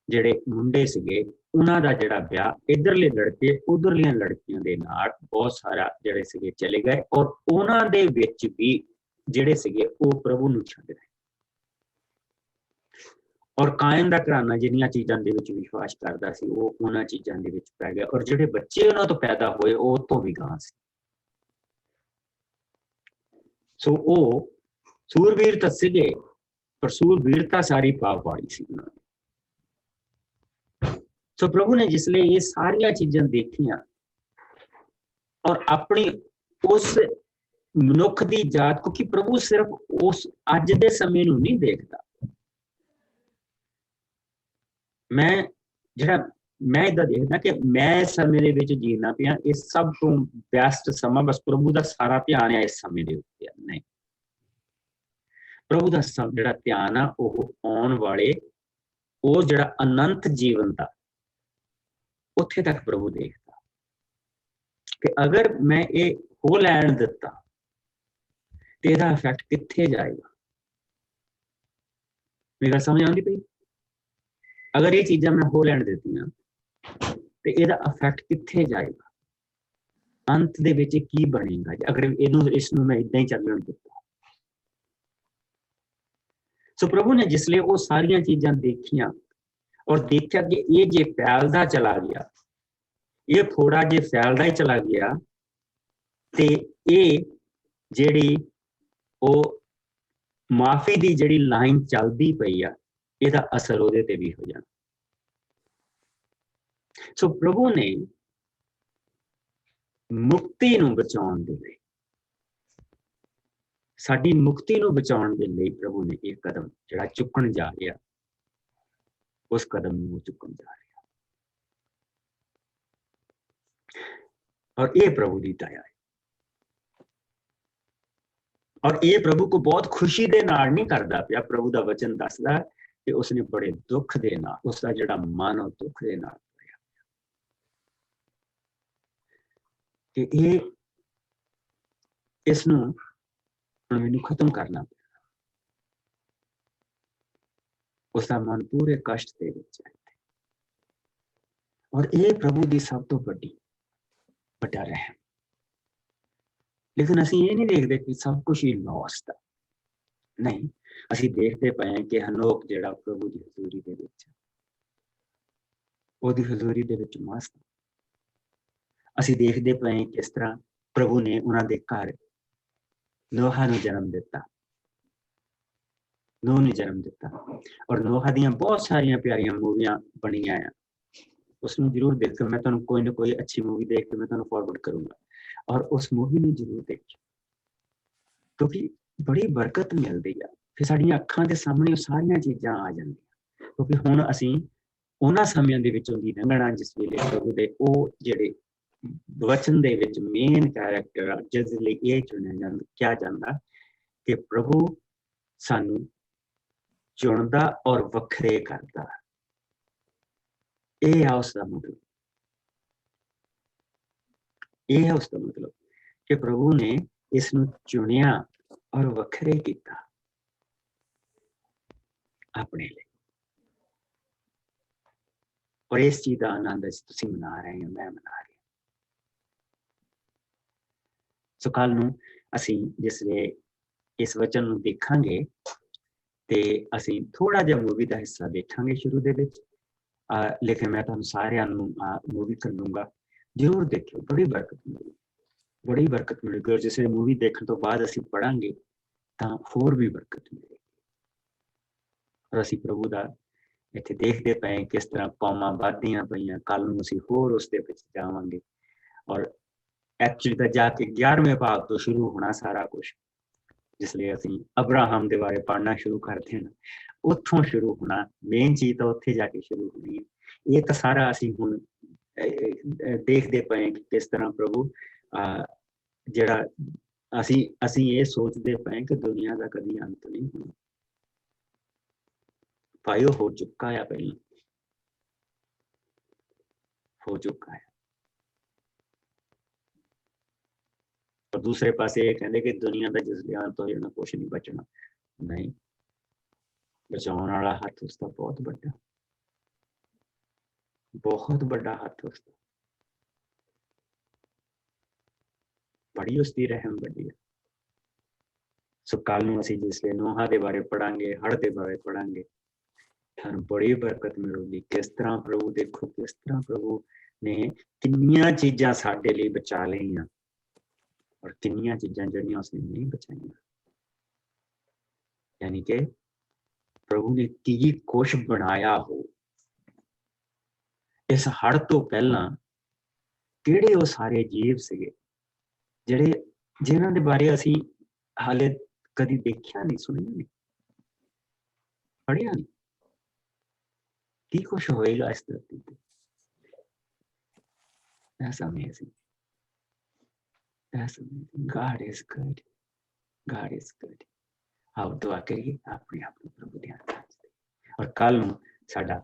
ਜਿਹੜੇ ਮੁੰਡੇ ਸੀਗੇ, ਉਹਨਾਂ ਦਾ ਜਿਹੜਾ ਵਿਆਹ ਇੱਧਰਲੇ ਲੜਕੇ ਉਧਰਲੀਆਂ ਲੜਕੀਆਂ ਦੇ ਨਾਲ ਬਹੁਤ ਸਾਰਾ ਜਿਹੜੇ ਸੀਗੇ ਚਲੇ ਗਏ, ਔਰ ਉਹਨਾਂ ਦੇ ਵਿੱਚ ਵੀ ਜਿਹੜੇ ਸੀਗੇ ਉਹ ਪ੍ਰਭੂ ਨੂੰ ਛੱਡ ਗਏ। ਔਰ ਕਾਇਨ ਦਾ ਘਰਾਣਾ ਜਿਹੜੀਆਂ ਚੀਜ਼ਾਂ ਦੇ ਵਿੱਚ ਵਿਸ਼ਵਾਸ ਕਰਦਾ ਸੀ ਉਹ ਉਹਨਾਂ ਚੀਜ਼ਾਂ ਦੇ ਵਿੱਚ ਪੈ ਗਿਆ, ਔਰ ਜਿਹੜੇ ਬੱਚੇ ਉਹਨਾਂ ਤੋਂ ਪੈਦਾ ਹੋਏ ਉਹ ਤੋਂ ਵੀ ਗਾਂ ਸੀ। ਸੋ ਉਹ ਸੂਰਬੀਰ ਤਾਂ ਸੀਗੇ, ਪਰ ਸੂਰਬੀਰਤਾ ਸਾਰੀ ਪਾਪ ਵਾਲੀ ਸੀ ਉਹਨਾਂ ਦੀ। ਸੋ ਪ੍ਰਭੂ ਨੇ ਜਿਸ ਲਈ ਇਹ ਸਾਰੀਆਂ ਚੀਜ਼ਾਂ ਦੇਖੀਆਂ ਔਰ ਆਪਣੀ ਉਸ ਮਨੁੱਖ ਦੀ ਜਾਤ, ਕਿਉਂਕਿ ਪ੍ਰਭੂ ਸਿਰਫ ਉਸ ਅੱਜ ਦੇ ਸਮੇਂ ਨੂੰ ਨਹੀਂ ਦੇਖਦਾ। ਮੈਂ ਏਦਾਂ ਦੇਖਦਾ ਕਿ ਮੈਂ ਇਸ ਸਮੇਂ ਦੇ ਵਿੱਚ ਜੀਣਾ ਪਿਆ, ਇਹ ਸਭ ਤੋਂ ਬੈਸਟ ਸਮਾਂ, ਬਸ ਪ੍ਰਭੂ ਦਾ ਸਾਰਾ ਧਿਆਨ ਹੈ ਇਸ ਸਮੇਂ ਦੇ ਉੱਤੇ। ਨਹੀਂ, ਪ੍ਰਭੂ ਦਾ ਜਿਹੜਾ ਧਿਆਨ ਆ ਉਹ ਆਉਣ ਵਾਲੇ ਉਹ ਜਿਹੜਾ ਅਨੰਤ ਜੀਵਨ ਦਾ, ਉੱਥੇ ਤੱਕ ਪ੍ਰਭੂ ਦੇਖਦਾ ਕਿ ਅਗਰ ਮੈਂ ਇਹ ਹੋ ਲੈਣ ਦਿੱਤਾ ਤੇ ਇਹਦਾ ਇਫੈਕਟ ਕਿੱਥੇ ਜਾਏਗਾ। ਮੇਰੀ ਗੱਲ ਸਮਝ ਆਉਂਦੀ ਪਈ? ਅਗਰ ਇਹ ਚੀਜ਼ਾਂ ਮੈਂ ਹੋ ਲੈਣ ਦਿੱਤੀਆਂ ਤੇ ਇਹਦਾ ਇਫੈਕਟ ਕਿੱਥੇ ਜਾਏਗਾ, ਅੰਤ ਦੇ ਵਿੱਚ ਕੀ ਬਣੇਗਾ ਅਗਰ ਇਸ ਨੂੰ ਮੈਂ ਏਦਾਂ ਹੀ ਚੱਲਣ ਦਿੱਤਾ। ਸੋ ਪ੍ਰਭੂ ਨੇ ਜਿਸ ਲਈ ਉਹ ਸਾਰੀਆਂ ਚੀਜ਼ਾਂ ਦੇਖੀਆਂ ਔਰ ਦੇਖਿਆ ਕਿ ਇਹ ਜੇ ਫੈਲਦਾ ਚਲਾ ਗਿਆ, ਇਹ ਥੋੜਾ ਜੇ ਫੈਲਦਾ ਹੀ ਚਲਾ ਗਿਆ, ਤੇ ਇਹ ਜਿਹੜੀ ਉਹ ਮਾਫੀ ਦੀ ਜਿਹੜੀ ਲਾਈਨ ਚੱਲਦੀ ਪਈ ਆ, ਇਹਦਾ ਅਸਰ ਉਹਦੇ ਤੇ ਵੀ ਹੋ ਜਾਣਾ। ਸੋ ਪ੍ਰਭੂ ਨੇ ਮੁਕਤੀ ਨੂੰ ਬਚਾਉਣ ਦੇ ਲਈ, ਸਾਡੀ ਮੁਕਤੀ ਨੂੰ ਬਚਾਉਣ ਦੇ ਲਈ ਪ੍ਰਭੂ ਨੇ ਇਹ ਕਦਮ ਜਿਹੜਾ ਚੁੱਕਣ ਜਾ ਰਿਹਾ, ਉਸ ਕਦਮ ਨੂੰ ਚੁੱਕਣ ਜਾ ਰਿਹਾ। ਔਰ ਇਹ ਪ੍ਰਭੂ ਦੀ ਦਇਆ ਹੈ, ਔਰ ਇਹ ਪ੍ਰਭੂ ਕੋ ਬਹੁਤ ਖੁਸ਼ੀ ਦੇ ਨਾਲ ਨਹੀਂ ਕਰਦਾ ਪਿਆ। ਪ੍ਰਭੂ ਦਾ ਵਚਨ ਦੱਸਦਾ ਕਿ ਉਸਨੇ ਬੜੇ ਦੁੱਖ ਦੇ ਨਾਲ, ਉਸਦਾ ਜਿਹੜਾ ਮਨ ਉਹ ਦੁੱਖ ਦੇ ਨਾਲ ਭਰਿਆ ਕਿ ਇਸ ਨੂੰ ਹੁਣ ਮੈਨੂੰ ਖਤਮ ਕਰਨਾ ਪਿਆ। ਉਸਦਾ ਮਨ ਪੂਰੇ ਕਸ਼ਟ ਦੇ ਵਿੱਚ ਹੈ, ਔਰ ਇਹ ਪ੍ਰਭੂ ਦੀ ਸਭ ਤੋਂ ਵੱਡਾ ਰਹਿਮ। ਲੇਕਿਨ ਅਸੀਂ ਇਹ ਨਹੀਂ ਦੇਖਦੇ ਕਿ ਸਭ ਕੁਝ ਹੀ ਲੋਸਟ ਹੈ। ਨਹੀਂ, ਅਸੀਂ ਦੇਖਦੇ ਪਏ ਹਾਂ ਕਿ ਹਨੋਕ ਜਿਹੜਾ ਪ੍ਰਭੂ ਦੀ ਹਜ਼ੂਰੀ ਦੇ ਵਿੱਚ, ਉਹਦੀ ਹਜ਼ੂਰੀ ਦੇ ਵਿੱਚ ਮਸਤ। ਅਸੀਂ ਦੇਖਦੇ ਪਏ ਕਿਸ ਤਰ੍ਹਾਂ ਪ੍ਰਭੂ ਨੇ ਉਹਨਾਂ ਦੇ ਘਰ ਨੋਹਾ ਨੂੰ ਜਨਮ ਦਿੱਤਾ, ਨੂਹ ਨੂੰ ਜਨਮ ਦਿੱਤਾ। ਔਰ ਨੋਹਾ ਦੀਆਂ ਬਹੁਤ ਸਾਰੀਆਂ ਪਿਆਰੀਆਂ ਮੂਵੀਆਂ ਬਣੀਆਂ ਆ, ਉਸਨੂੰ ਜ਼ਰੂਰ ਦੇਖੋ। ਮੈਂ ਤੁਹਾਨੂੰ ਕੋਈ ਨਾ ਕੋਈ ਅੱਛੀ ਮੂਵੀ ਦੇਖ ਕੇ ਮੈਂ ਤੁਹਾਨੂੰ ਫਾਰਵਰਡ ਕਰੂੰਗਾ, ਔਰ ਉਸ ਮੂਵੀ ਨੂੰ ਜ਼ਰੂਰ ਦੇਖੋ, ਕਿਉਂਕਿ ਬੜੀ ਬਰਕਤ ਮਿਲਦੀ ਆ। ਫਿਰ ਸਾਡੀਆਂ ਅੱਖਾਂ ਦੇ ਸਾਹਮਣੇ ਉਹ ਸਾਰੀਆਂ ਚੀਜ਼ਾਂ ਆ ਜਾਂਦੀਆਂ, ਕਿਉਂਕਿ ਹੁਣ ਅਸੀਂ ਉਹਨਾਂ ਸਮਿਆਂ ਦੇ ਵਿੱਚੋਂ ਦੀ ਲੰਘਣਾ ਜਿਸ ਵੇਲੇ ਪ੍ਰਭੂ ਦੇ ਉਹ ਜਿਹੜੇ ਵਚਨ ਦੇ ਵਿੱਚ ਮੇਨ ਕੈਰੈਕਟਰ ਆ, ਜਿਸ ਲਈ ਇਹ ਚੁਣਿਆ ਕਿਹਾ ਜਾਂਦਾ ਕਿ ਪ੍ਰਭੂ ਸਾਨੂੰ ਚੁਣਦਾ ਔਰ ਵੱਖਰੇ ਕਰਦਾ। ਇਹ ਆ ਉਸਦਾ ਮਤਲਬ, ਇਹ ਹੈ ਉਸਦਾ ਮਤਲਬ ਕਿ ਪ੍ਰਭੂ ਨੇ ਇਸ ਨੂੰ ਚੁਣਿਆ ਔਰ ਵੱਖਰੇ ਕੀਤਾ ਆਪਣੇ ਲਈ। ਔਰ ਇਸ ਚੀਜ਼ ਦਾ ਆਨੰਦ ਤੁਸੀਂ ਮਨਾ ਰਹੇ ਹੋ, ਮੈਂ ਮਨਾ ਰਹੀ। ਸੋ ਕੱਲ ਨੂੰ ਅਸੀਂ ਜਿਸ ਵੇਲੇ ਇਸ ਵਚਨ ਨੂੰ ਦੇਖਾਂਗੇ ਤੇ ਅਸੀਂ ਥੋੜਾ ਜਿਹਾ ਮੂਵੀ ਦਾ ਹਿੱਸਾ ਦੇਖਾਂਗੇ ਸ਼ੁਰੂ ਦੇ ਵਿੱਚ, ਲੇਕਿਨ ਮੈਂ ਤੁਹਾਨੂੰ ਸਾਰਿਆਂ ਨੂੰ ਮੂਵੀ ਕਰ ਦੂੰਗਾ, ਜ਼ਰੂਰ ਦੇਖਿਓ, ਬੜੀ ਬਰਕਤ ਮਿਲੇਗੀ, ਬੜੀ ਬਰਕਤ ਮਿਲੇਗੀ। ਔਰ ਜਿਸ ਵੇਲੇ ਮੂਵੀ ਦੇਖਣ ਤੋਂ ਬਾਅਦ ਅਸੀਂ ਪੜਾਂਗੇ ਤਾਂ ਹੋਰ ਵੀ ਬਰਕਤ ਮਿਲੇਗੀ। ਔਰ ਅਸੀਂ ਪ੍ਰਭੂ ਦਾ ਇੱਥੇ ਦੇਖਦੇ ਪਏ ਕਿਸ ਤਰ੍ਹਾਂ ਕੌਮਾਂ ਵੱਧਦੀਆਂ ਪਈਆਂ। ਕੱਲ ਨੂੰ ਅਸੀਂ ਹੋਰ ਉਸਦੇ ਵਿੱਚ ਜਾਵਾਂਗੇ, ਔਰ ਐਕਚੁਅਲੀ ਤਾਂ ਜਾ ਕੇ 11ਵੇਂ ਭਾਗ ਤੋਂ ਸ਼ੁਰੂ ਹੋਣਾ ਸਾਰਾ ਕੁਛ। ਜਿਸ ਲਈ ਅਸੀਂ ਅਬਰਾਹਮ ਦੇ ਬਾਰੇ ਪੜ੍ਹਨਾ ਸ਼ੁਰੂ ਕਰਦੇ ਹਾਂ, ਉੱਥੋਂ ਸ਼ੁਰੂ ਹੋਣਾ, ਮੇਨ ਚੀਜ਼ ਤਾਂ ਉੱਥੇ ਜਾ ਕੇ ਸ਼ੁਰੂ ਹੋਣੀ ਹੈ। ਇਹ ਤਾਂ ਸਾਰਾ ਅਸੀਂ ਹੁਣ ਦੇਖਦੇ ਪਏ ਕਿ ਕਿਸ ਤਰ੍ਹਾਂ ਪ੍ਰਭੂ ਜਿਹੜਾ ਅਸੀਂ ਇਹ ਸੋਚਦੇ ਪਏ ਕਿ ਦੁਨੀਆ ਦਾ ਕਦੀ ਅੰਤ ਨਹੀਂ ਹੋਣਾ, ਭਾਈ ਉਹ ਹੋ ਚੁੱਕਾ ਆ, ਪਹਿਲਾਂ ਹੋ ਚੁੱਕਾ ਹੈ। ਪਰ ਦੂਸਰੇ ਪਾਸੇ ਇਹ ਕਹਿੰਦੇ ਕਿ ਦੁਨੀਆ ਦਾ ਜਿਸ ਲਿਆਨ ਤੋਂ ਇਹਨਾਂ ਕੁਛ ਨਹੀਂ ਬਚਣਾ। ਨਹੀਂ, ਬਚਾਉਣ ਵਾਲਾ ਹੱਥ ਉਸਦਾ ਬਹੁਤ ਵੱਡਾ, ਬਹੁਤ ਵੱਡਾ ਹੱਥ ਉਸਦਾ, ਬੜੀ ਉਸਦੀ ਰਹਿਮ ਵੱਡੀ ਹੈ। ਸੋ ਕੱਲ ਨੂੰ ਅਸੀਂ ਜਿਸ ਵੇਲੇ ਨੋਹਾ ਦੇ ਬਾਰੇ ਪੜਾਂਗੇ, ਹੜ੍ਹ ਦੇ ਬਾਰੇ ਪੜਾਂਗੇ, ਸਾਨੂੰ ਬੜੀ ਬਰਕਤ ਮਿਲੂਗੀ। ਕਿਸ ਤਰ੍ਹਾਂ ਪ੍ਰਭੂ, ਦੇਖੋ ਕਿਸ ਤਰ੍ਹਾਂ ਪ੍ਰਭੂ ਨੇ ਕਿੰਨੀਆਂ ਚੀਜ਼ਾਂ ਸਾਡੇ ਲਈ ਬਚਾ ਲਈਆਂ, ਔਰ ਕਿੰਨੀਆਂ ਚੀਜ਼ਾਂ ਜਿਹੜੀਆਂ ਉਸਨੇ ਨਹੀਂ ਬਚਾਈਆਂ। ਯਾਨੀ ਕਿ ਪ੍ਰਭੂ ਨੇ ਕੀ ਕੁਛ ਬਣਾਇਆ ਹੋ। ਇਸ ਹੜ੍ਹ ਤੋਂ ਪਹਿਲਾਂ ਕਿਹੜੇ ਉਹ ਸਾਰੇ ਜੀਵ ਸੀਗੇ ਜਿਨ੍ਹਾਂ ਦੇ ਬਾਰੇ ਅਸੀਂ ਹਾਲੇ ਕਦੀ ਦੇਖਿਆ ਨਹੀਂ, ਸੁਣਿਆ ਨਹੀਂ, ਪੜ੍ਹਿਆ ਨਹੀਂ। ਕੀ ਕੁਛ ਹੋਏਗਾ ਇਸ ਧਰਤੀ ਤੇ। That's amazing. That's amazing. God is good. God is good. ਆਓ ਦੁਆ ਕਰੀਏ ਆਪਣੇ ਆਪ ਨੂੰ ਪ੍ਰਭੂ ਦੇ ਹੱਥਾਂ 'ਚ। ਔਰ ਕੱਲ ਨੂੰ ਸਾਡਾ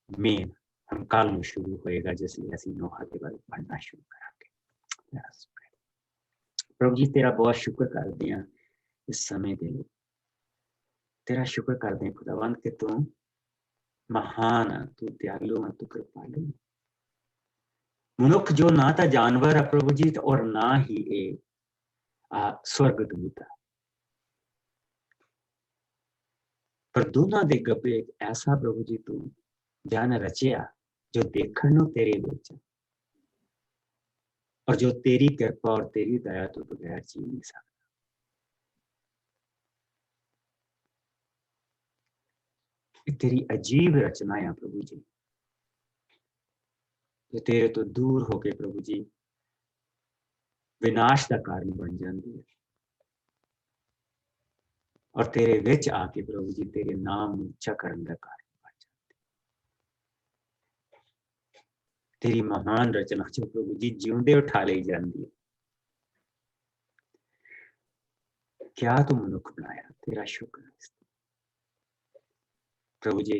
ਮੇਨ ਹੁਣ ਕੱਲ ਨੂੰ ਸ਼ੁਰੂ ਹੋਏਗਾ, ਜਿਸ ਲਈ ਅਸੀਂ ਨੋਹਾ ਦੇ ਬਾਰੇ ਪੜ੍ਹਨਾ ਸ਼ੁਰੂ ਕਰਾਂਗੇ। ਪ੍ਰਭੂ ਜੀ ਤੇਰਾ ਬਹੁਤ ਸ਼ੁਕਰ ਕਰਦੇ ਹਾਂ ਇਸ ਸਮੇਂ ਦੇ ਲਈ। ਤੇਰਾ ਸ਼ੁਕਰ ਕਰਦੇ ਹਾਂ ਖੁਦਾਵੰਦ ਕਿ ਤੂੰ ਮਹਾਨ ਆ, ਤੂੰ ਦਿਆਲੂ ਆ, ਤੂੰ ਕਿਰਪਾਲੂ। ਮਨੁੱਖ ਜੋ ਨਾ ਤਾਂ ਜਾਨਵਰ ਆ ਪ੍ਰਭੂ ਜੀ, ਔਰ ਨਾ ਹੀ ਇਹ ਸਵਰਗਦੂਤ ਆ, ਪਰ ਦੋਨਾਂ ਦੇ ਗੱਭੇ ਇੱਕ ਐਸਾ ਪ੍ਰਭੂ ਜੀ ਤੂੰ ਜਨ ਰਚਿਆ ਜੋ ਦੇਖਣ ਨੂੰ ਤੇਰੇ ਵਿੱਚ, ਔਰ ਜੋ ਤੇਰੀ ਕਿਰਪਾ ਔਰ ਤੇਰੀ ਦਇਆ ਤੋਂ ਬਗੈਰ ਜੀ ਨਹੀਂ ਸਕਦਾ। ਇਹ ਤੇਰੀ ਅਜੀਬ ਰਚਨਾ ਆ ਪ੍ਰਭੂ ਜੀ, ਜੋ ਤੇਰੇ ਤੋਂ ਦੂਰ ਹੋ ਕੇ ਪ੍ਰਭੂ ਜੀ ਵਿਨਾਸ਼ ਦਾ ਕਾਰਨ ਬਣ ਜਾਂਦੀ ਹੈ, ਔਰ ਤੇਰੇ ਵਿੱਚ ਆ ਕੇ ਪ੍ਰਭੂ ਜੀ ਤੇਰੇ ਨਾਮ ਨੂੰ ਉੱਚਾ ਕਰਨ ਦਾ ਕਾਰਨ ਬਣ ਜਾਂਦੀ। ਤੇਰੀ ਮਹਾਨ ਰਚਨਾ ਚ ਪ੍ਰਭੂ ਜੀ ਜਿਉਂਦੇ ਉਠਾ ਲਈ ਜਾਂਦੀ ਹੈ। ਕਿਆ ਤੂੰ ਮਨੁੱਖ ਬਣਾਇਆ, ਤੇਰਾ ਸ਼ੁਕਰ ਹੈ ਪ੍ਰਭੂ ਜੀ।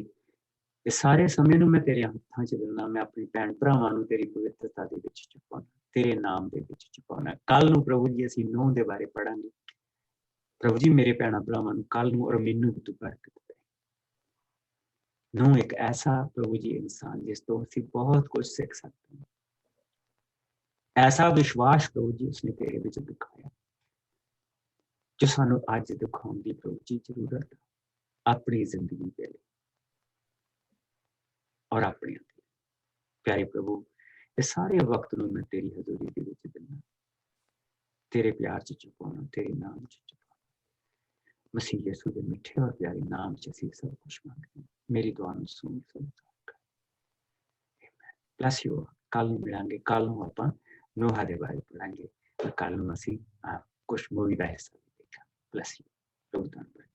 ਇਹ ਸਾਰੇ ਸਮੇਂ ਨੂੰ ਮੈਂ ਤੇਰੇ ਹੱਥਾਂ 'ਚ ਦਿੰਦਾ। ਮੈਂ ਆਪਣੇ ਭੈਣ ਭਰਾਵਾਂ ਨੂੰ ਤੇਰੀ ਪਵਿੱਤਰਤਾ ਦੇ ਵਿੱਚ ਛੁਪਾਉਣਾ, ਤੇਰੇ ਨਾਮ ਦੇ ਵਿੱਚ ਛੁਪਾਉਣਾ। ਕੱਲ ਨੂੰ ਪ੍ਰਭੂ ਜੀ ਅਸੀਂ ਨੂੰਹ ਦੇ ਬਾਰੇ ਪੜਾਂਗੇ। ਪ੍ਰਭੂ ਜੀ ਮੇਰੇ ਭੈਣਾਂ ਭਰਾਵਾਂ ਨੂੰ ਕੱਲ ਨੂੰ ਔਰ ਮੈਨੂੰ ਵੀ ਤੂੰ ਬਰਕਤ ਦੇ। ਨੂੰਹ ਇੱਕ ਐਸਾ ਪ੍ਰਭੂ ਜੀ ਇਨਸਾਨ ਜਿਸ ਤੋਂ ਅਸੀਂ ਬਹੁਤ ਕੁਝ ਸਿੱਖ ਸਕਦੇ ਹਾਂ। ਐਸਾ ਵਿਸ਼ਵਾਸ ਪ੍ਰਭੂ ਜੀ ਉਸਨੇ ਤੇਰੇ ਵਿੱਚ ਦਿਖਾਇਆ ਜੋ ਸਾਨੂੰ ਅੱਜ ਦਿਖਾਉਣ ਦੀ ਪ੍ਰਭੂ ਜੀ ਜ਼ਰੂਰਤ ਹੈ ਆਪਣੀ ਜ਼ਿੰਦਗੀ ਦੇ ਲਈ ਔਰ ਆਪਣੇ ਪਿਆਰੇ ਪ੍ਰਭੂ, ਇਹ ਸਾਰੇ ਵਕਤ ਨੂੰ ਮੈਂ ਤੇਰੀ ਹਜ਼ੂਰੀ ਦੇ ਵਿੱਚ ਦਿੰਦਾ, ਤੇਰੇ ਪਿਆਰ ਚ ਚੁਕਾਉਣਾ, ਤੇਰੇ ਨਾਮ ਚ ਚੁਕਾਉਣਾ। ਮਸੀਹ ਯਿਸੂ ਦੇ ਮਿੱਠੇ ਔਰ ਪਿਆਰੇ ਨਾਮ ਚ ਅਸੀਂ ਸਭ ਕੁਝ ਮੰਗਦੇ ਹਾਂ। ਮੇਰੀ ਦੁਆ ਨੂੰ ਸੁਣ। Bless you. ਕੱਲ ਨੂੰ ਮਿਲਾਂਗੇ। ਕੱਲ ਨੂੰ ਆਪਾਂ ਨੋਹਾ ਦੇ ਬਾਰੇ ਪੜਾਂਗੇ। ਕੱਲ ਨੂੰ ਅਸੀਂ ਕੁਝ ਮੂਵੀ ਦਾ ਹਿੱਸਾ ਵੀ ਦੇਖਾਂਗੇ। Bless you. ਪ੍ਰਭੂ ਧੰਨਵਾਦ।